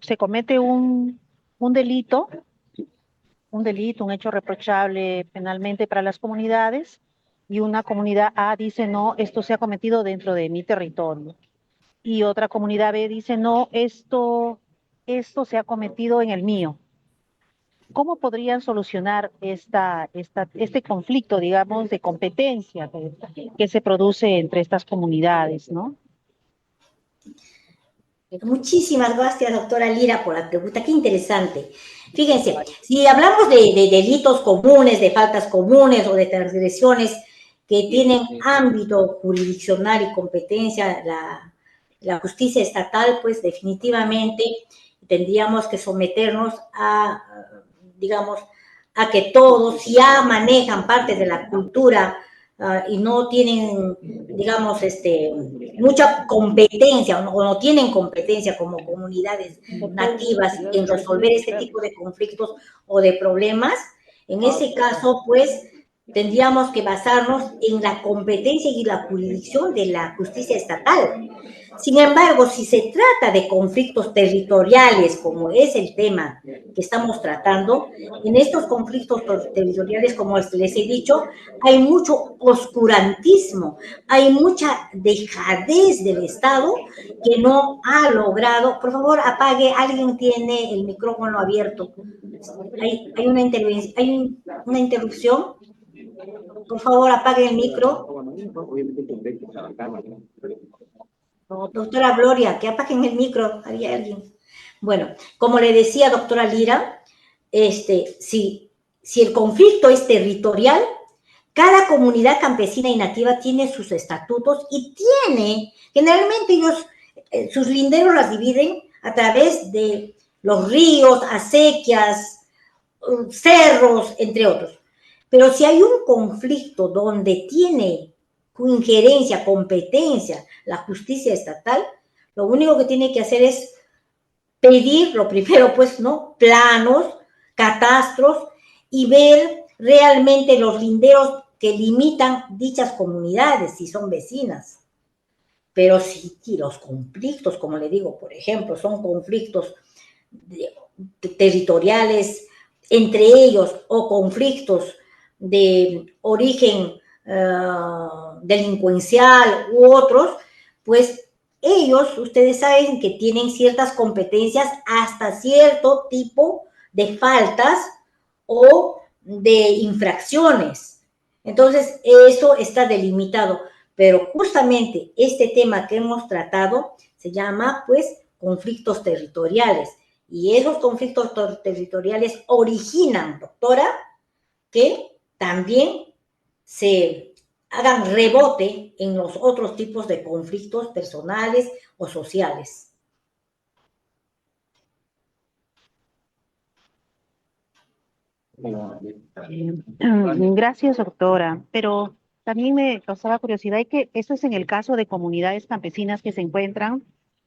se comete un delito, un hecho reprochable penalmente para las comunidades, y una comunidad A dice, no, esto se ha cometido dentro de mi territorio. Y otra comunidad B dice, no, esto se ha cometido en el mío. ¿Cómo podrían solucionar este conflicto, digamos, de competencia que se produce entre estas comunidades, ¿no? Muchísimas gracias, doctora Lira, por la pregunta. Qué interesante. Fíjense, si hablamos de delitos comunes, de faltas comunes o de transgresiones que tienen ámbito jurisdiccional y competencia, la justicia estatal, pues definitivamente tendríamos que someternos a, digamos, a que todos ya manejan partes de la cultura y no tienen, digamos, mucha competencia o no tienen competencia como comunidades nativas en resolver este tipo de conflictos o de problemas. En ese caso, pues, tendríamos que basarnos en la competencia y la jurisdicción de la justicia estatal. Sin embargo, si se trata de conflictos territoriales, como es el tema que estamos tratando, en estos conflictos territoriales, como les he dicho, hay mucho oscurantismo, hay mucha dejadez del Estado que no ha logrado. Por favor, apague, alguien tiene el micrófono abierto. Hay una intervención, hay una interrupción. Por favor, apague el micro. Doctora Gloria, que apaguen el micro, había alguien. Bueno, como le decía doctora Lira, si el conflicto es territorial, cada comunidad campesina y nativa tiene sus estatutos y generalmente ellos, sus linderos las dividen a través de los ríos, acequias, cerros, entre otros. Pero si hay un conflicto donde tiene injerencia, competencia, la justicia estatal, lo único que tiene que hacer es pedir, lo primero, pues, ¿no? Planos, catastros y ver realmente los linderos que limitan dichas comunidades, si son vecinas. Pero si los conflictos, como le digo, por ejemplo, son conflictos territoriales entre ellos o conflictos de origen delincuencial u otros, pues ellos, ustedes saben que tienen ciertas competencias hasta cierto tipo de faltas o de infracciones. Entonces, eso está delimitado. Pero justamente este tema que hemos tratado se llama, pues, conflictos territoriales. Y esos conflictos territoriales originan, doctora, que también se hagan rebote en los otros tipos de conflictos personales o sociales. Gracias, doctora. Pero también me causaba curiosidad y que esto es en el caso de comunidades campesinas que se encuentran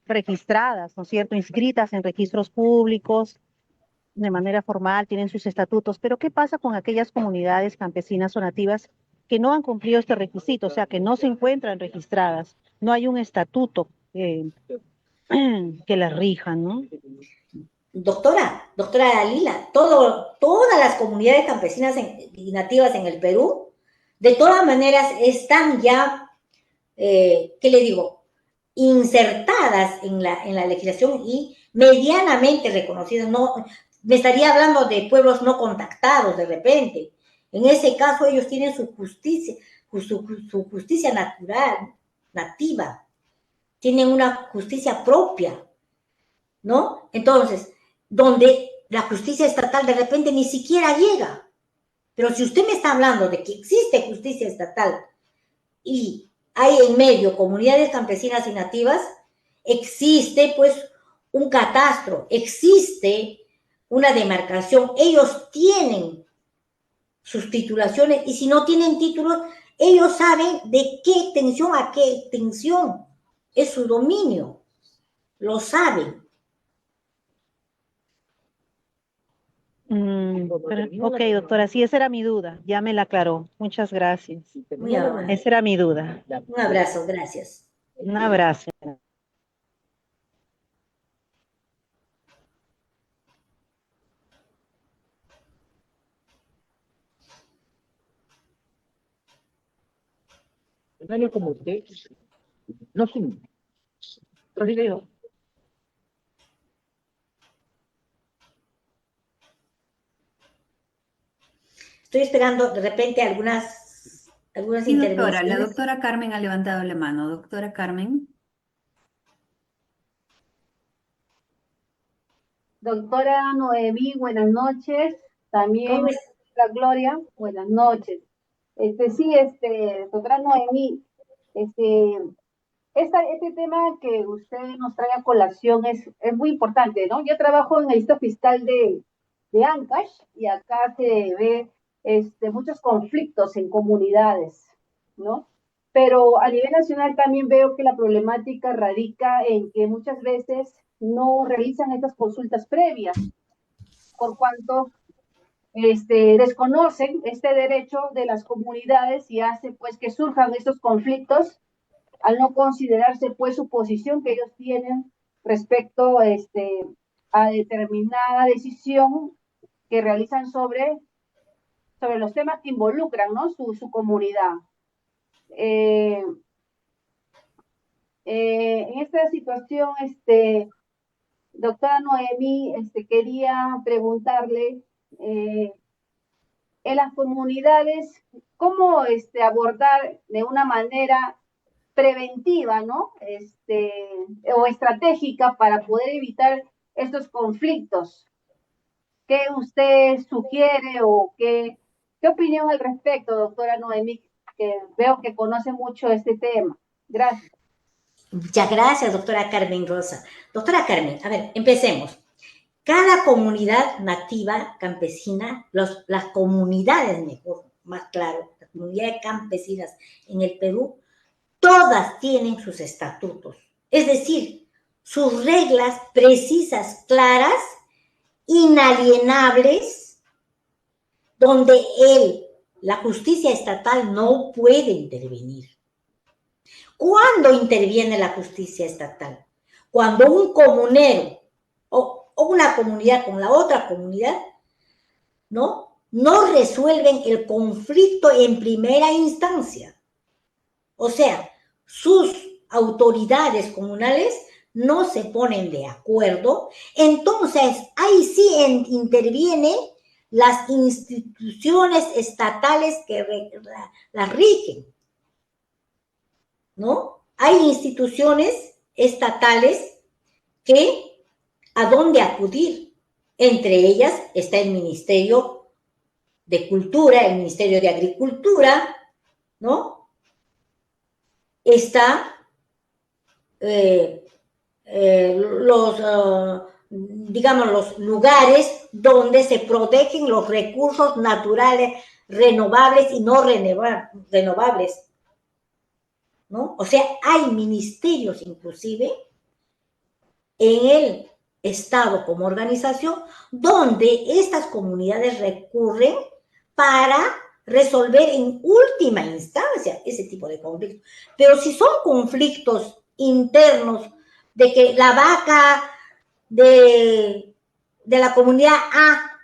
registradas, ¿no es cierto?, inscritas en registros públicos de manera formal, tienen sus estatutos. Pero ¿qué pasa con aquellas comunidades campesinas o nativas que no han cumplido este requisito, o sea, que no se encuentran registradas? No hay un estatuto que las rija, ¿no? Doctora Dalila, todas las comunidades campesinas y nativas en el Perú, de todas maneras, están ya, ¿qué le digo?, insertadas en la legislación y medianamente reconocidas. No, me estaría hablando de pueblos no contactados de repente. En ese caso, ellos tienen su justicia, su justicia natural, nativa. Tienen una justicia propia, ¿no? Entonces, donde la justicia estatal de repente ni siquiera llega. Pero si usted me está hablando de que existe justicia estatal y hay en medio comunidades campesinas y nativas, existe pues un catastro, existe una demarcación, ellos tienen sus titulaciones y si no tienen títulos, ellos saben de qué extensión a qué extensión es su dominio, lo saben. Ok, doctora, sí, esa era mi duda, ya me la aclaró. Muchas gracias. Muy amable. Esa era mi duda. Un abrazo, gracias. Un abrazo. Como usted, no sé. Rodrigo. Estoy esperando de repente algunas Sí, doctora, la intervenciones. doctora Carmen ha levantado la mano. Doctora Carmen. Doctora Noemí, buenas noches. También ¿Cómo es? la Gloria, buenas noches. Sí, doctora Noemí, este tema que usted nos trae a colación es muy importante, ¿no? Yo trabajo en el distrito fiscal de Ancash y acá se ve muchos conflictos en comunidades, ¿no? Pero a nivel nacional también veo que la problemática radica en que muchas veces no realizan estas consultas previas, por cuanto desconocen este derecho de las comunidades y hace pues que surjan estos conflictos al no considerarse pues su posición que ellos tienen respecto a determinada decisión que realizan sobre los temas que involucran, ¿no? su comunidad. En esta situación, doctora Noemí, quería preguntarle, en las comunidades, ¿cómo abordar de una manera preventiva, ¿no? O estratégica para poder evitar estos conflictos? ¿Qué usted sugiere o qué opinión al respecto, doctora Noemí, que veo que conoce mucho este tema? Gracias. Muchas gracias, doctora Carmen Rosa. Doctora Carmen, a ver, empecemos. Cada comunidad nativa campesina, las comunidades, mejor, más claro, las comunidades campesinas en el Perú, todas tienen sus estatutos, es decir, sus reglas precisas, claras, inalienables, donde la justicia estatal no puede intervenir. ¿Cuándo interviene la justicia estatal? Cuando un comunero o una comunidad con la otra comunidad, ¿no? No resuelven el conflicto en primera instancia. O sea, sus autoridades comunales no se ponen de acuerdo, entonces ahí sí intervienen las instituciones estatales que las rigen, ¿no? Hay instituciones estatales que a dónde acudir. Entre ellas está el Ministerio de Cultura, el Ministerio de Agricultura, ¿no? Está digamos, los lugares donde se protegen los recursos naturales renovables y no renovables, ¿no? O sea, hay ministerios inclusive en el Estado como organización donde estas comunidades recurren para resolver en última instancia ese tipo de conflictos. Pero si son conflictos internos de que la vaca de la comunidad A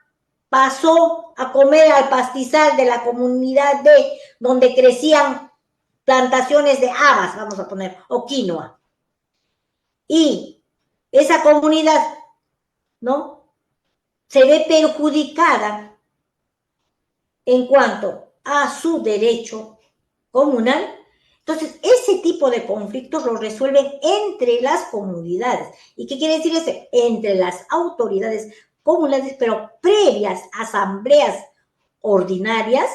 pasó a comer al pastizal de la comunidad B, donde crecían plantaciones de habas, vamos a poner, o quinoa. Y esa comunidad, ¿no? Se ve perjudicada en cuanto a su derecho comunal. Entonces, ese tipo de conflictos los resuelven entre las comunidades. ¿Y qué quiere decir eso? Entre las autoridades comunales, pero previas asambleas ordinarias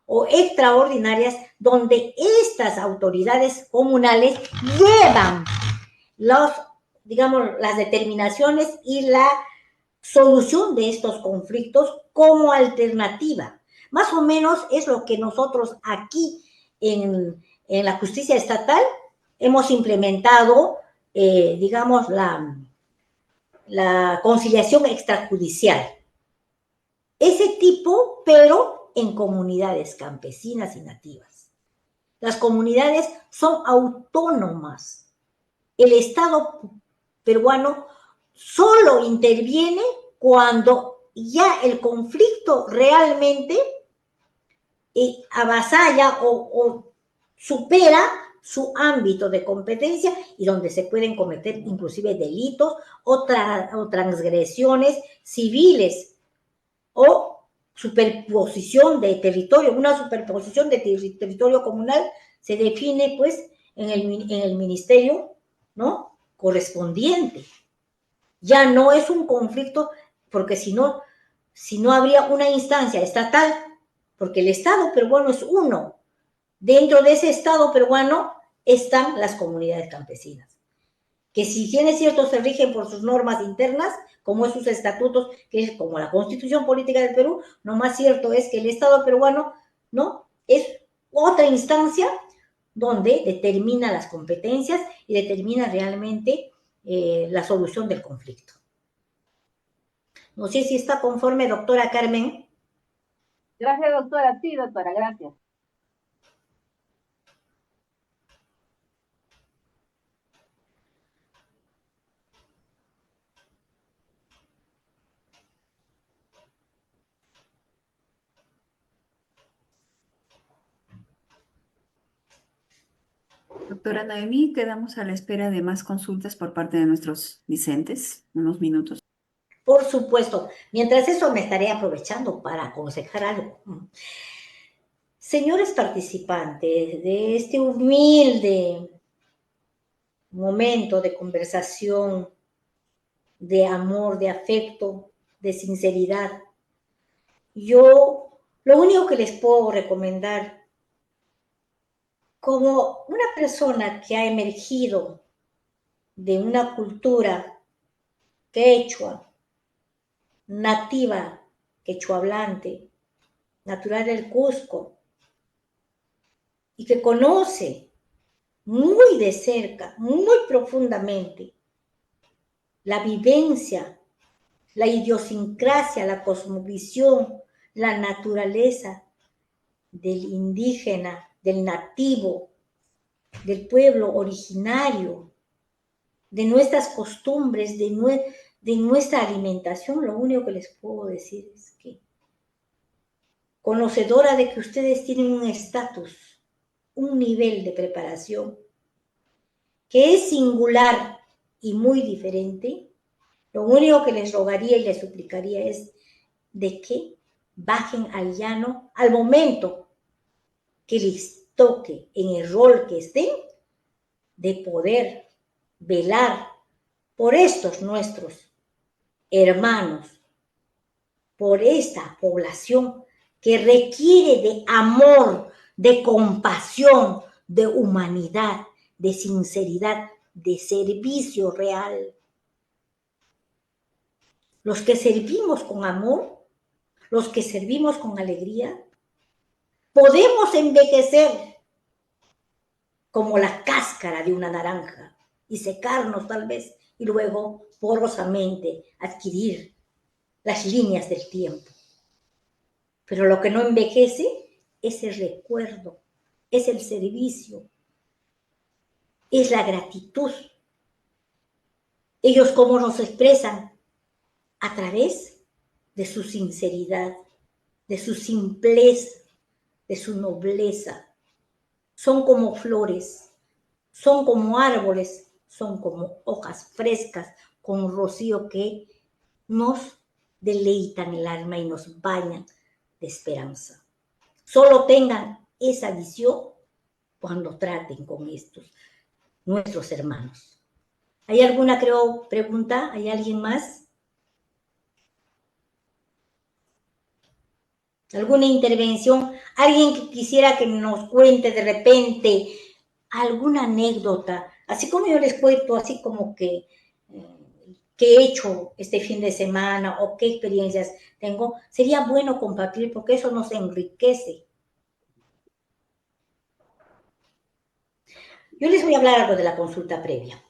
o extraordinarias, donde estas autoridades comunales llevan las determinaciones y la solución de estos conflictos como alternativa. Más o menos es lo que nosotros aquí en la justicia estatal hemos implementado, digamos, la conciliación extrajudicial. Ese tipo, pero en comunidades campesinas y nativas. Las comunidades son autónomas. El Estado peruano solo interviene cuando ya el conflicto realmente avasalla o supera su ámbito de competencia y donde se pueden cometer inclusive delitos o transgresiones civiles o superposición de territorio. Una superposición de territorio comunal se define pues en el ministerio, ¿no?, correspondiente. Ya no es un conflicto, porque si no habría una instancia estatal, porque el Estado peruano es uno. Dentro de ese Estado peruano están las comunidades campesinas, que si bien es cierto se rigen por sus normas internas, como es sus estatutos, que es como la Constitución Política del Perú, lo más cierto es que el Estado peruano, ¿no?, es otra instancia donde determina las competencias y determina realmente la solución del conflicto. No sé si está conforme, doctora Carmen. Gracias, doctora. Sí, doctora, gracias. Doctora Noemí, quedamos a la espera de más consultas por parte de nuestros discentes. Unos minutos. Por supuesto. Mientras eso me estaré aprovechando para aconsejar algo. Señores participantes de este humilde momento de conversación, de amor, de afecto, de sinceridad, yo lo único que les puedo recomendar como una persona que ha emergido de una cultura quechua, nativa, quechua hablante, natural del Cusco, y que conoce muy de cerca, muy profundamente, la vivencia, la idiosincrasia, la cosmovisión, la naturaleza del indígena, del nativo, del pueblo originario, de nuestras costumbres, de nuestra alimentación. Lo único que les puedo decir es que, conocedora de que ustedes tienen un estatus, un nivel de preparación que es singular y muy diferente, lo único que les rogaría y les suplicaría es de que bajen al llano al momento que les toque en el rol que estén, de poder velar por estos nuestros hermanos, por esta población que requiere de amor, de compasión, de humanidad, de sinceridad, de servicio real. Los que servimos con amor, los que servimos con alegría, podemos envejecer como la cáscara de una naranja y secarnos tal vez y luego porosamente adquirir las líneas del tiempo. Pero lo que no envejece es el recuerdo, es el servicio, es la gratitud. Ellos cómo nos expresan a través de su sinceridad, de su simpleza, de su nobleza. Son como flores, son como árboles, son como hojas frescas con rocío que nos deleitan el alma y nos bañan de esperanza. Solo tengan esa visión cuando traten con estos, nuestros hermanos. ¿Hay alguna, creo, pregunta? ¿Hay alguien más? ¿Alguna intervención? ¿Alguien que quisiera que nos cuente de repente alguna anécdota? Así como yo les cuento, así como que qué he hecho este fin de semana o qué experiencias tengo, sería bueno compartir porque eso nos enriquece. Yo les voy a hablar algo de la consulta previa.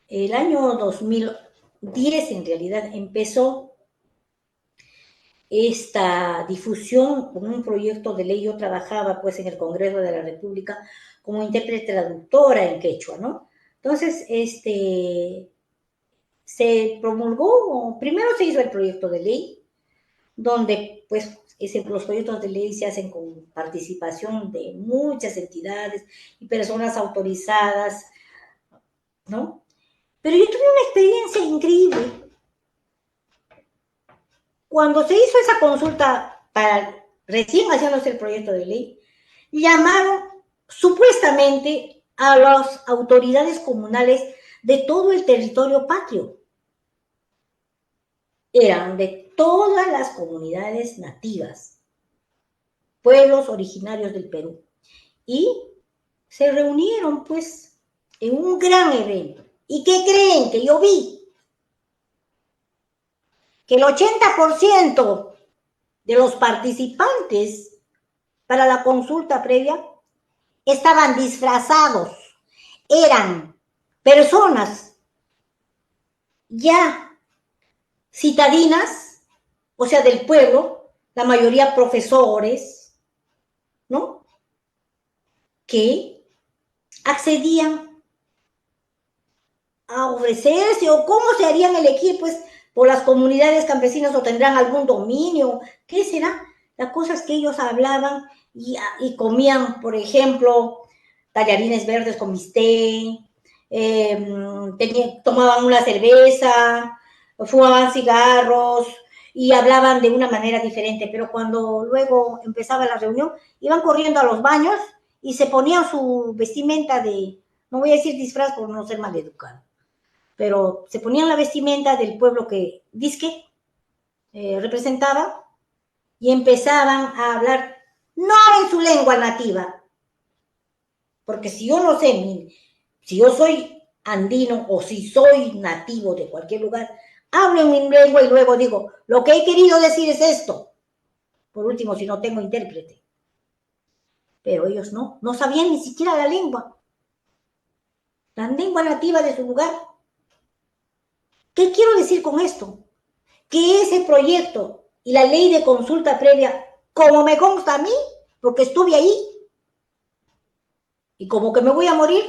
El año 2010, en realidad, empezó esta difusión con un proyecto de ley. Yo trabajaba, pues, en el Congreso de la República como intérprete traductora en quechua, ¿no? Entonces, se promulgó, primero se hizo el proyecto de ley, donde, pues, los proyectos de ley se hacen con participación de muchas entidades y personas autorizadas, ¿no? Pero yo tuve una experiencia increíble. Cuando se hizo esa consulta para recién haciéndose el proyecto de ley, llamaron supuestamente a las autoridades comunales de todo el territorio patrio. Eran de todas las comunidades nativas, pueblos originarios del Perú. Y se reunieron, pues, en un gran evento. ¿Y qué creen? Que yo vi que el 80% de los participantes para la consulta previa estaban disfrazados. Eran personas ya citadinas, o sea, del pueblo, la mayoría profesores, ¿no? Que accedían a ofrecerse, o cómo se harían elegir, pues, por las comunidades campesinas, o tendrán algún dominio, ¿qué será? La cosa es que ellos hablaban y comían, por ejemplo, tallarines verdes con bistec, tomaban una cerveza, fumaban cigarros y hablaban de una manera diferente, pero cuando luego empezaba la reunión, iban corriendo a los baños y se ponían su vestimenta de, no voy a decir disfraz por no ser maleducado, pero se ponían la vestimenta del pueblo que disque representaba y empezaban a hablar no en su lengua nativa, porque si yo no sé, si yo soy andino o si soy nativo de cualquier lugar, hablo en mi lengua y luego digo, lo que he querido decir es esto. Por último, si no tengo intérprete. Pero ellos no sabían ni siquiera la lengua nativa de su lugar. ¿Qué quiero decir con esto? Que ese proyecto y la ley de consulta previa, como me consta a mí, porque estuve ahí, y como que me voy a morir,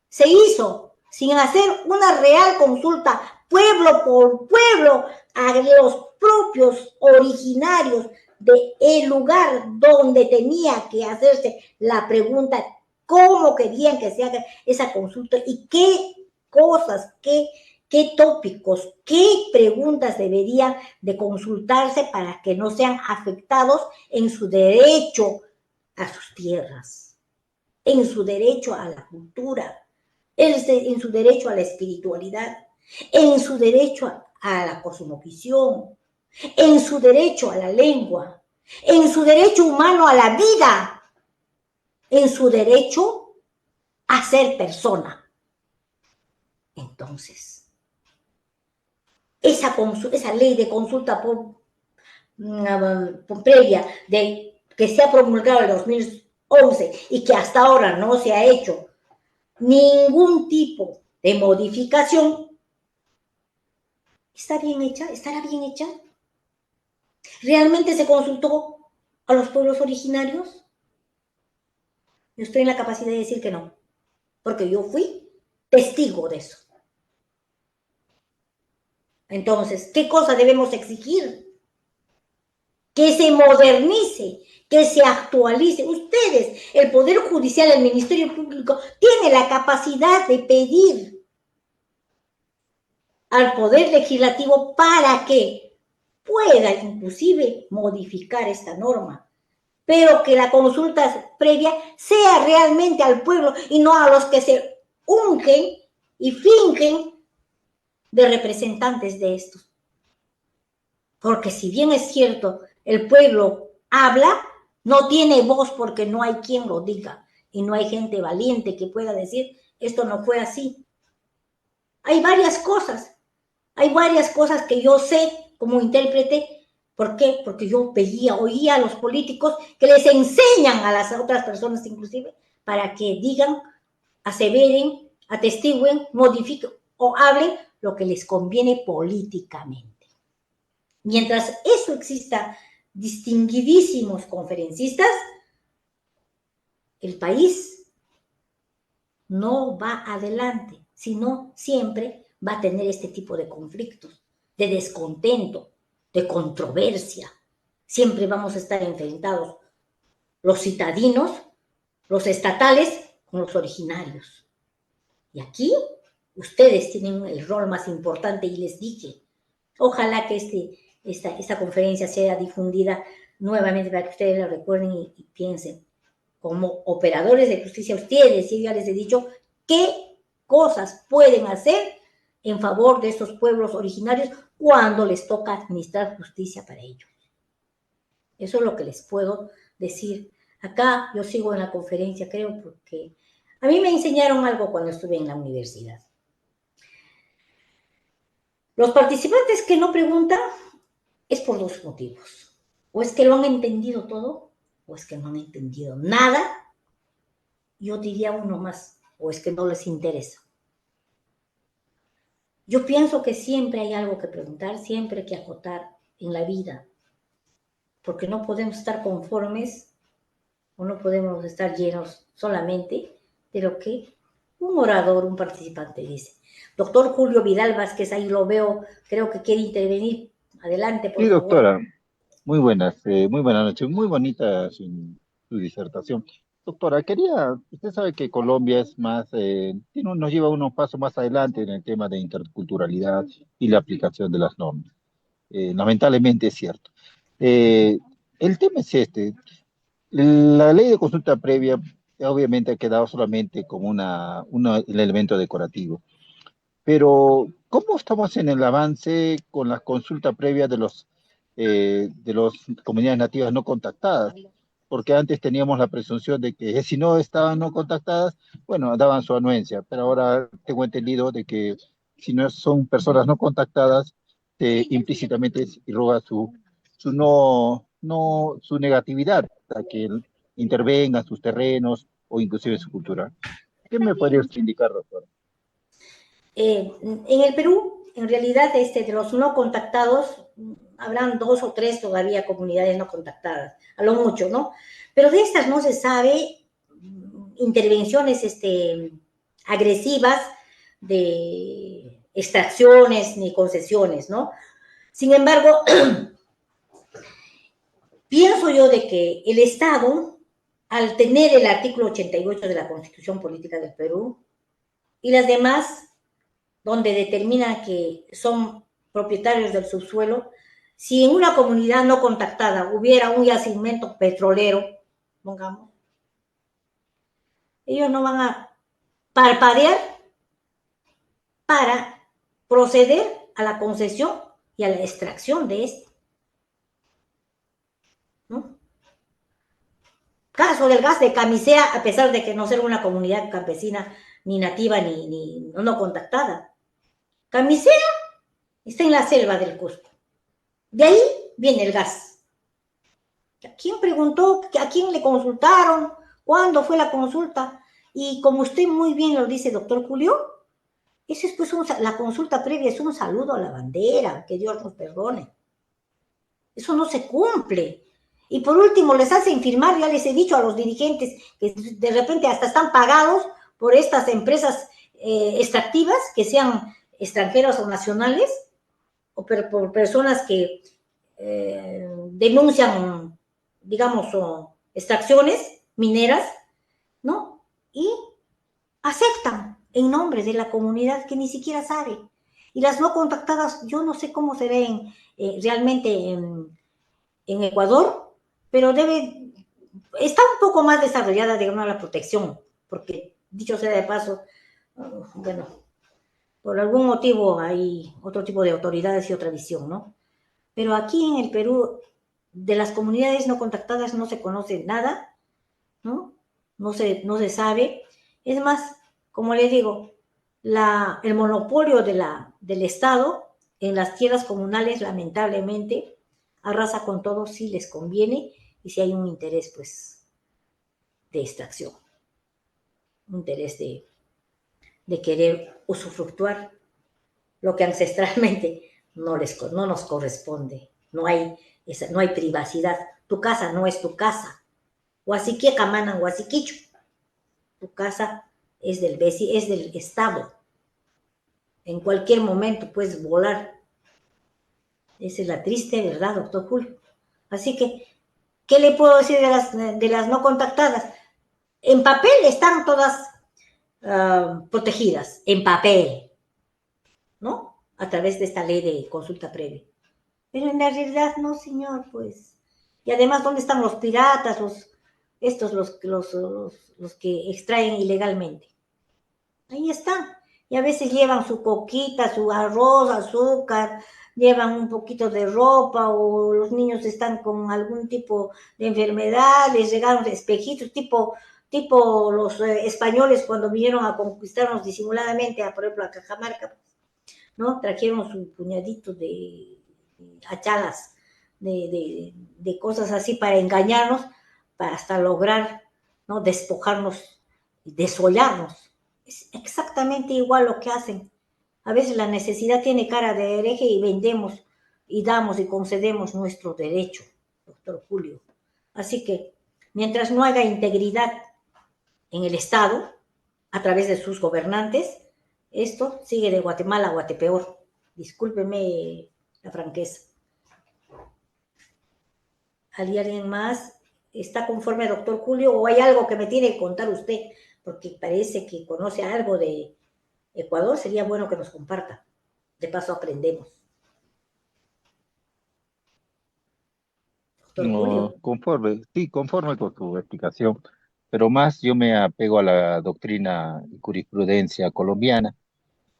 se hizo sin hacer una real consulta pueblo por pueblo a los propios originarios del lugar donde tenía que hacerse la pregunta, cómo querían que se haga esa consulta y qué cosas, qué tópicos, qué preguntas deberían de consultarse para que no sean afectados en su derecho a sus tierras, en su derecho a la cultura, en su derecho a la espiritualidad, en su derecho a la cosmovisión, en su derecho a la lengua, en su derecho humano a la vida, en su derecho a ser persona. Entonces, esa ley de consulta previa que se ha promulgado en 2011 y que hasta ahora no se ha hecho ningún tipo de modificación, ¿está bien hecha? ¿Estará bien hecha? ¿Realmente se consultó a los pueblos originarios? Yo estoy en la capacidad de decir que no, porque yo fui testigo de eso. Entonces, ¿qué cosa debemos exigir? Que se modernice, que se actualice. Ustedes, el Poder Judicial, el Ministerio Público, tiene la capacidad de pedir al Poder Legislativo para que pueda inclusive modificar esta norma, pero que la consulta previa sea realmente al pueblo y no a los que se ungen y fingen de representantes de estos. Porque si bien es cierto, el pueblo habla, no tiene voz porque no hay quien lo diga y no hay gente valiente que pueda decir, esto no fue así. Hay varias cosas que yo sé como intérprete. ¿Por qué? Porque yo oía a los políticos que les enseñan a las otras personas inclusive para que digan, aseveren, atestiguen, modifiquen o hablen lo que les conviene políticamente. Mientras eso exista, distinguidísimos conferencistas, el país no va adelante, sino siempre va a tener este tipo de conflictos, de descontento, de controversia. Siempre vamos a estar enfrentados los citadinos, los estatales, con los originarios. Y aquí ustedes tienen el rol más importante y les dije, ojalá que esta conferencia sea difundida nuevamente para que ustedes la recuerden y piensen. Como operadores de justicia, ustedes, y ya les he dicho, qué cosas pueden hacer en favor de estos pueblos originarios cuando les toca administrar justicia para ellos. Eso es lo que les puedo decir. Acá yo sigo en la conferencia, creo, porque a mí me enseñaron algo cuando estuve en la universidad. Los participantes que no preguntan es por dos motivos. O es que lo han entendido todo, o es que no han entendido nada. Yo diría uno más, o es que no les interesa. Yo pienso que siempre hay algo que preguntar, siempre hay que acotar en la vida, porque no podemos estar conformes o no podemos estar llenos solamente de lo que un orador, un participante dice. Doctor Julio Vidal Vázquez, ahí lo veo, creo que quiere intervenir. Adelante, por Sí, favor. doctora, muy buenas noches, muy bonita su disertación. Doctora, usted sabe que Colombia es más, nos lleva unos pasos más adelante en el tema de interculturalidad y la aplicación de las normas. Lamentablemente es cierto. Eh, el tema es este, la ley de consulta previa obviamente ha quedado solamente como el elemento decorativo, pero ¿cómo estamos en el avance con la consulta previa de los comunidades nativas no contactadas? Porque antes teníamos la presunción de que si no estaban no contactadas, bueno, daban su anuencia, pero ahora tengo entendido de que si no son personas no contactadas, implícitamente irroga su negatividad a que intervengan sus terrenos o inclusive su cultura. ¿Qué me podría usted indicar, doctor? En el Perú, en realidad, de los no contactados, habrán 2 o 3 todavía comunidades no contactadas, a lo mucho, ¿no? Pero de estas no se sabe intervenciones agresivas de extracciones ni concesiones, ¿no? Sin embargo, pienso yo de que el Estado, al tener el artículo 88 de la Constitución Política del Perú y las demás, donde determina que son propietarios del subsuelo, si en una comunidad no contactada hubiera un yacimiento petrolero, pongamos, ellos no van a parpadear para proceder a la concesión y a la extracción de este, ¿no? Caso del gas de Camisea, a pesar de que no ser una comunidad campesina, ni nativa, ni no contactada. Camisea está en la selva del Cusco. De ahí viene el gas. ¿A quién preguntó? ¿A quién le consultaron? ¿Cuándo fue la consulta? Y como usted muy bien lo dice, doctor Julio, eso es pues la consulta previa es un saludo a la bandera, que Dios nos perdone. Eso no se cumple. Y por último, les hacen firmar, ya les he dicho a los dirigentes, que de repente hasta están pagados por estas empresas extractivas, que sean extranjeras o nacionales, o por personas que denuncian, digamos, extracciones mineras, ¿no? Y aceptan en nombre de la comunidad que ni siquiera sabe. Y las no contactadas, yo no sé cómo se ven realmente en Ecuador, pero está un poco más desarrollada, digamos, la protección, porque, dicho sea de paso, bueno, por algún motivo hay otro tipo de autoridades y otra visión, ¿no? Pero aquí en el Perú, de las comunidades no contactadas no se conoce nada, ¿no? No se sabe. Es más, como les digo, el monopolio del Estado en las tierras comunales, lamentablemente, arrasa con todo si les conviene y si hay un interés, pues, de extracción, un interés de querer usufructuar lo que ancestralmente no nos corresponde. No hay privacidad. Tu casa no es tu casa. Huasiquia camanan huasiquicho. Tu casa es del Estado. En cualquier momento puedes volar. Esa es la triste verdad, doctor Julio. Así que, ¿qué le puedo decir de las no contactadas? En papel están todas protegidas, en papel, ¿no? A través de esta ley de consulta previa. Pero en la realidad no, señor, pues. Y además, ¿dónde están los piratas, los que extraen ilegalmente? Ahí están. Y a veces llevan su coquita, su arroz, azúcar, llevan un poquito de ropa o los niños están con algún tipo de enfermedad, les regalan espejitos, tipo los españoles cuando vinieron a conquistarnos disimuladamente, por ejemplo, a Cajamarca, ¿no? Trajeron su puñadito de achadas, de cosas así para engañarnos, para hasta lograr, ¿no? Despojarnos, desollarnos. Es exactamente igual lo que hacen. A veces la necesidad tiene cara de hereje y vendemos y damos y concedemos nuestro derecho, doctor Julio. Así que mientras no haya integridad en el Estado, a través de sus gobernantes, esto sigue de Guatemala a Guatepeor. Discúlpeme la franqueza. ¿Hay alguien más? ¿está conforme, doctor Julio, o hay algo que me tiene que contar usted? Porque parece que conoce algo de Ecuador, sería bueno que nos comparta. De paso aprendemos. Doctor No, Julio. conforme, sí, conforme con tu explicación, pero más yo me apego a la doctrina y jurisprudencia colombiana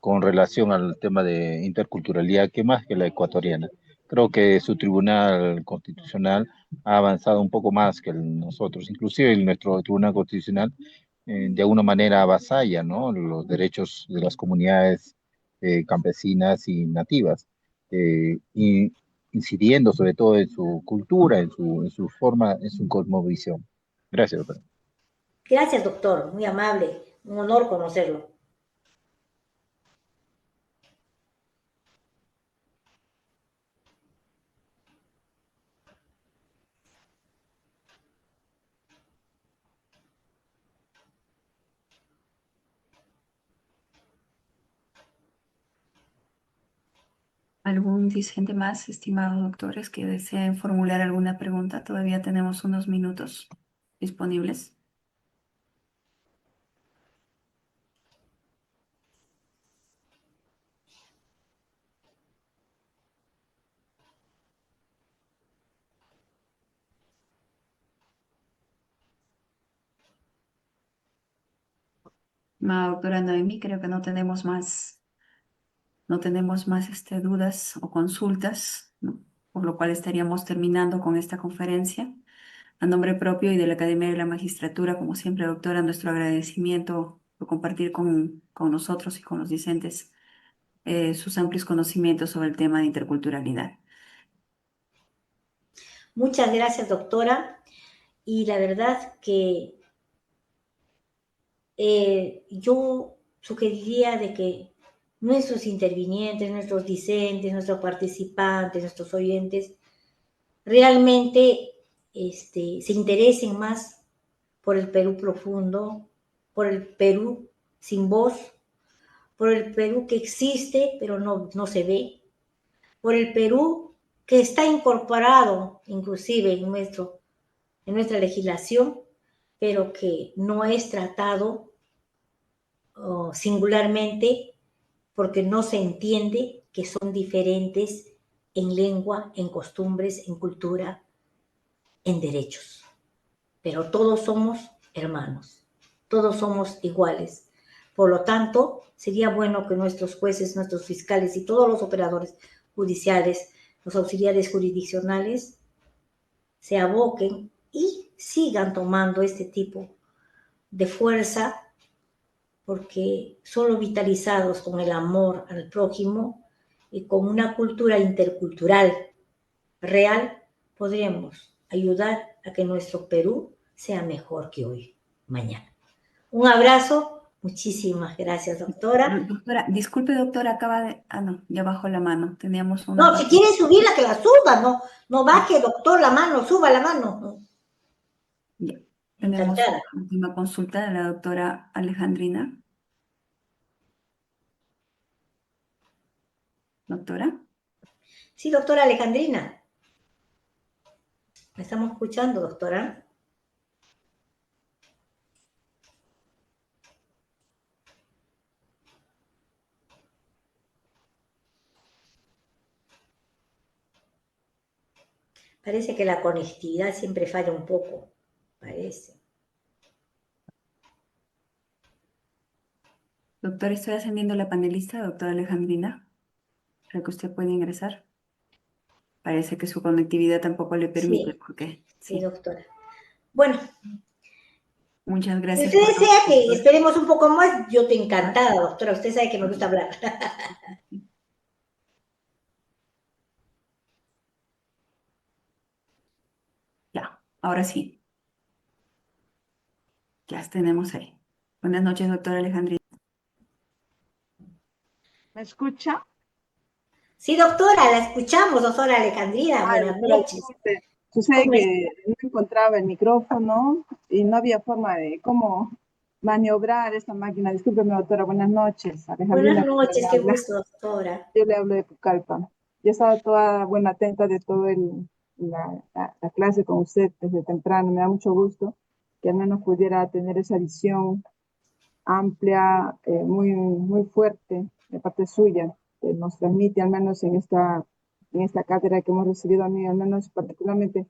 con relación al tema de interculturalidad, que más que la ecuatoriana. Creo que su Tribunal Constitucional ha avanzado un poco más que nosotros, inclusive nuestro Tribunal Constitucional de alguna manera avasalla, ¿no? Los derechos de las comunidades campesinas y nativas, y incidiendo sobre todo en su cultura, en su forma, en su cosmovisión. Gracias, doctor. Gracias, doctor. Muy amable. Un honor conocerlo. ¿Algún discente más, estimados doctores, que deseen formular alguna pregunta? Todavía tenemos unos minutos disponibles. Doctora Noemí, creo que no tenemos más dudas o consultas, ¿no? Por lo cual estaríamos terminando con esta conferencia. A nombre propio y de la Academia de la Magistratura, como siempre, doctora, nuestro agradecimiento por compartir con nosotros y con los discentes sus amplios conocimientos sobre el tema de interculturalidad. Muchas gracias, doctora. Y la verdad que yo sugeriría de que nuestros intervinientes, nuestros discentes, nuestros participantes, nuestros oyentes, realmente se interesen más por el Perú profundo, por el Perú sin voz, por el Perú que existe pero no se ve, por el Perú que está incorporado inclusive en nuestra legislación, pero que no es tratado singularmente porque no se entiende que son diferentes en lengua, en costumbres, en cultura, en derechos. Pero todos somos hermanos, todos somos iguales. Por lo tanto, sería bueno que nuestros jueces, nuestros fiscales y todos los operadores judiciales, los auxiliares jurisdiccionales, se aboquen y sigan tomando este tipo de fuerza, porque solo vitalizados con el amor al prójimo y con una cultura intercultural real, podremos ayudar a que nuestro Perú sea mejor que hoy, mañana. Un abrazo, muchísimas gracias, doctora. Doctora, disculpe, doctora, acaba de... Ah, no, ya bajó la mano. Teníamos una... No, si quiere subirla, que la suba, no baje, doctor, la mano, suba la mano. Ya. Tenemos Encantada. una última consulta de la doctora Alejandrina. Doctora. Sí, doctora Alejandrina. ¿Me estamos escuchando, doctora? Parece que la conectividad siempre falla un poco, parece. Doctora, estoy ascendiendo la panelista, doctora Alejandrina. Creo que usted puede ingresar. Parece que su conectividad tampoco le permite, Sí, porque sí, sí. doctora. Bueno, Muchas si gracias usted por desea que esperemos un poco más, yo te encantada, doctora. Usted sabe que me gusta hablar. Ya, ahora sí. Ya tenemos ahí. Buenas noches, doctora Alejandrina. ¿Me escucha? Sí, doctora, la escuchamos, doctora Alejandrina. Ay, Buenas doctora, noches. disculpe. Sucede ¿Cómo está? que no encontraba el micrófono y no había forma de cómo maniobrar esta máquina. Discúlpeme, doctora, buenas noches. Buenas Alejandrina, noches, le qué habla. gusto, doctora. Yo le hablo de Pucallpa. Yo estaba toda buena atenta de todo el la clase con usted desde temprano. Me da mucho gusto que al menos pudiera tener esa visión amplia, muy fuerte de parte suya, que nos transmite al menos en esta cátedra que hemos recibido a mí, al menos particularmente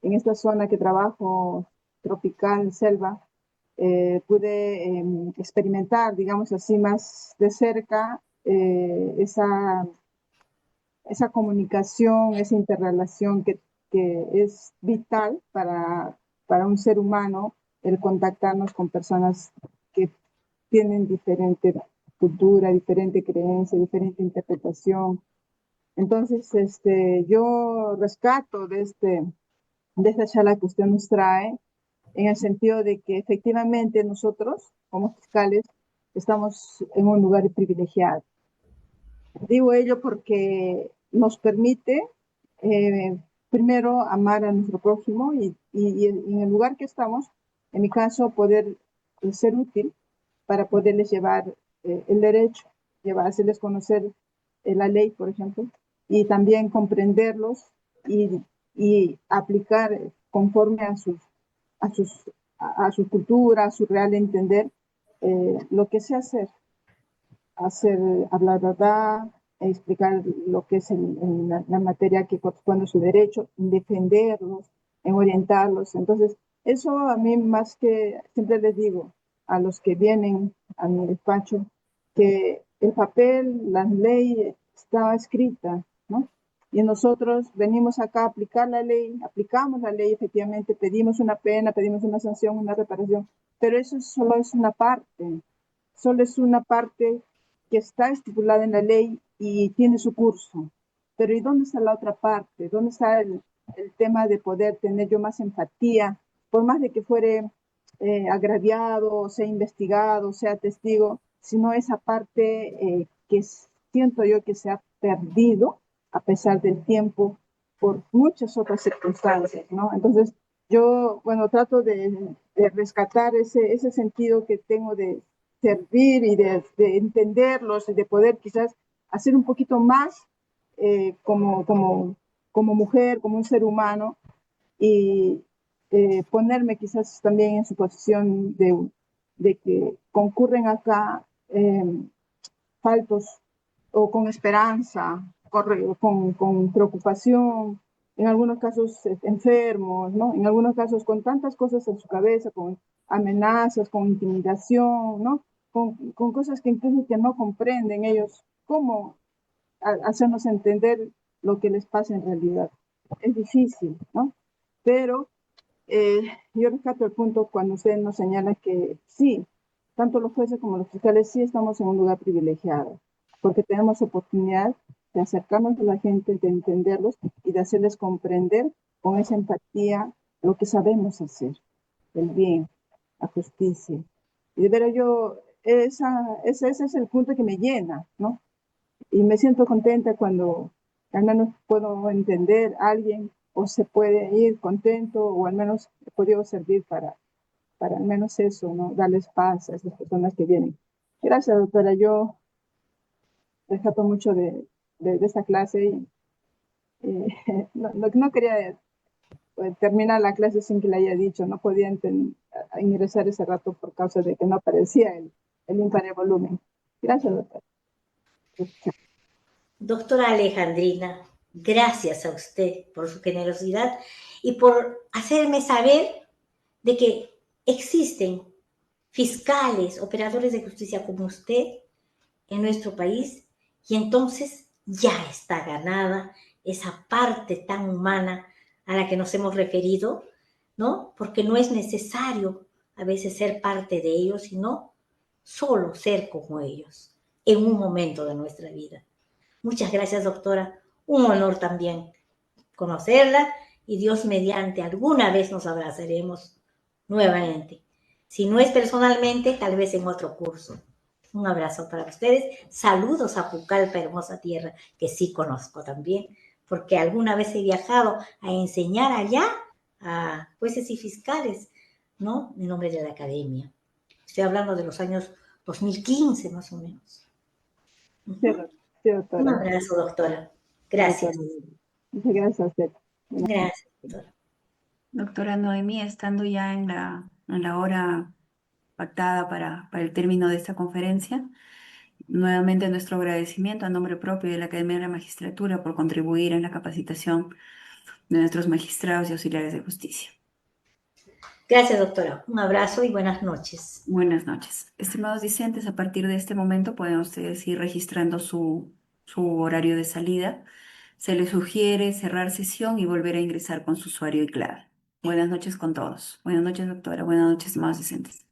en esta zona que trabajo, tropical, selva, pude experimentar, digamos así, más de cerca esa comunicación, esa interrelación que es vital para un ser humano, el contactarnos con personas que tienen diferente cultura, diferente creencia, diferente interpretación. Entonces, yo rescato de esta charla que usted nos trae, en el sentido de que efectivamente nosotros, como fiscales, estamos en un lugar privilegiado. Digo ello porque nos permite, primero, amar a nuestro prójimo y en el lugar que estamos, en mi caso, poder ser útil para poderles llevar el derecho, hacerles conocer la ley, por ejemplo, y también comprenderlos y aplicar conforme a, sus, a su cultura, a su real entender, lo que sé hablar verdad, explicar lo que es en la materia que corresponde a su derecho, en defenderlos, en orientarlos. Entonces, eso a mí más que siempre les digo a los que vienen a mi despacho, que el papel, la ley está escrita, ¿no? Y nosotros venimos acá a aplicar la ley, aplicamos la ley, efectivamente, pedimos una pena, pedimos una sanción, una reparación, pero eso solo es una parte que está estipulada en la ley y tiene su curso. Pero ¿y dónde está la otra parte? ¿Dónde está el tema de poder tener yo más empatía? Por más de que fuere agraviado, sea investigado, sea testigo, sino esa parte que siento yo que se ha perdido a pesar del tiempo por muchas otras circunstancias, ¿no? Entonces, yo, bueno, trato de rescatar ese sentido que tengo de servir y de entenderlos y de poder quizás hacer un poquito más como mujer, como un ser humano y ponerme quizás también en su posición de que concurren acá faltos o con esperanza, con preocupación, en algunos casos enfermos, ¿no? En algunos casos con tantas cosas en su cabeza, con amenazas, con intimidación, ¿no? Con cosas que incluso que no comprenden ellos, cómo hacernos entender lo que les pasa en realidad. Es difícil, ¿no? Pero eh, yo rescato el punto cuando usted nos señala que sí, tanto los jueces como los fiscales sí estamos en un lugar privilegiado, porque tenemos oportunidad de acercarnos a la gente, de entenderlos y de hacerles comprender con esa empatía lo que sabemos hacer, el bien, la justicia. Y de veras yo, ese es el punto que me llena, ¿no? Y me siento contenta cuando al menos puedo entender a alguien o se puede ir contento o al menos he podido servir para al menos eso, ¿no? Darles paz a esas personas que vienen. Gracias, doctora. Yo rescato mucho de esta clase y no quería terminar la clase sin que le haya dicho, no podía ingresar ese rato por causa de que no aparecía el impar volumen. Gracias, doctora. Doctora Alejandrina, gracias a usted por su generosidad y por hacerme saber de que existen fiscales, operadores de justicia como usted en nuestro país y entonces ya está ganada esa parte tan humana a la que nos hemos referido, ¿no? Porque no es necesario a veces ser parte de ellos, sino solo ser como ellos en un momento de nuestra vida. Muchas gracias, doctora. Un honor también conocerla y Dios mediante alguna vez nos abrazaremos nuevamente. Si no es personalmente, tal vez en otro curso. Un abrazo para ustedes. Saludos a Pucallpa, hermosa tierra, que sí conozco también, porque alguna vez he viajado a enseñar allá a jueces y fiscales, ¿no? En nombre de la academia. Estoy hablando de los años 2015, más o menos. Sí, doctora. Un abrazo, doctora. Gracias. Muchas gracias a usted. Gracias, doctora. Doctora Noemí, estando ya en la hora pactada para el término de esta conferencia, nuevamente nuestro agradecimiento a nombre propio de la Academia de la Magistratura por contribuir en la capacitación de nuestros magistrados y auxiliares de justicia. Gracias, doctora. Un abrazo y buenas noches. Buenas noches. Estimados discentes, a partir de este momento pueden ustedes ir registrando su horario de salida. Se les sugiere cerrar sesión y volver a ingresar con su usuario y clave. Buenas noches con todos. Buenas noches, doctora. Buenas noches, estimados discentes.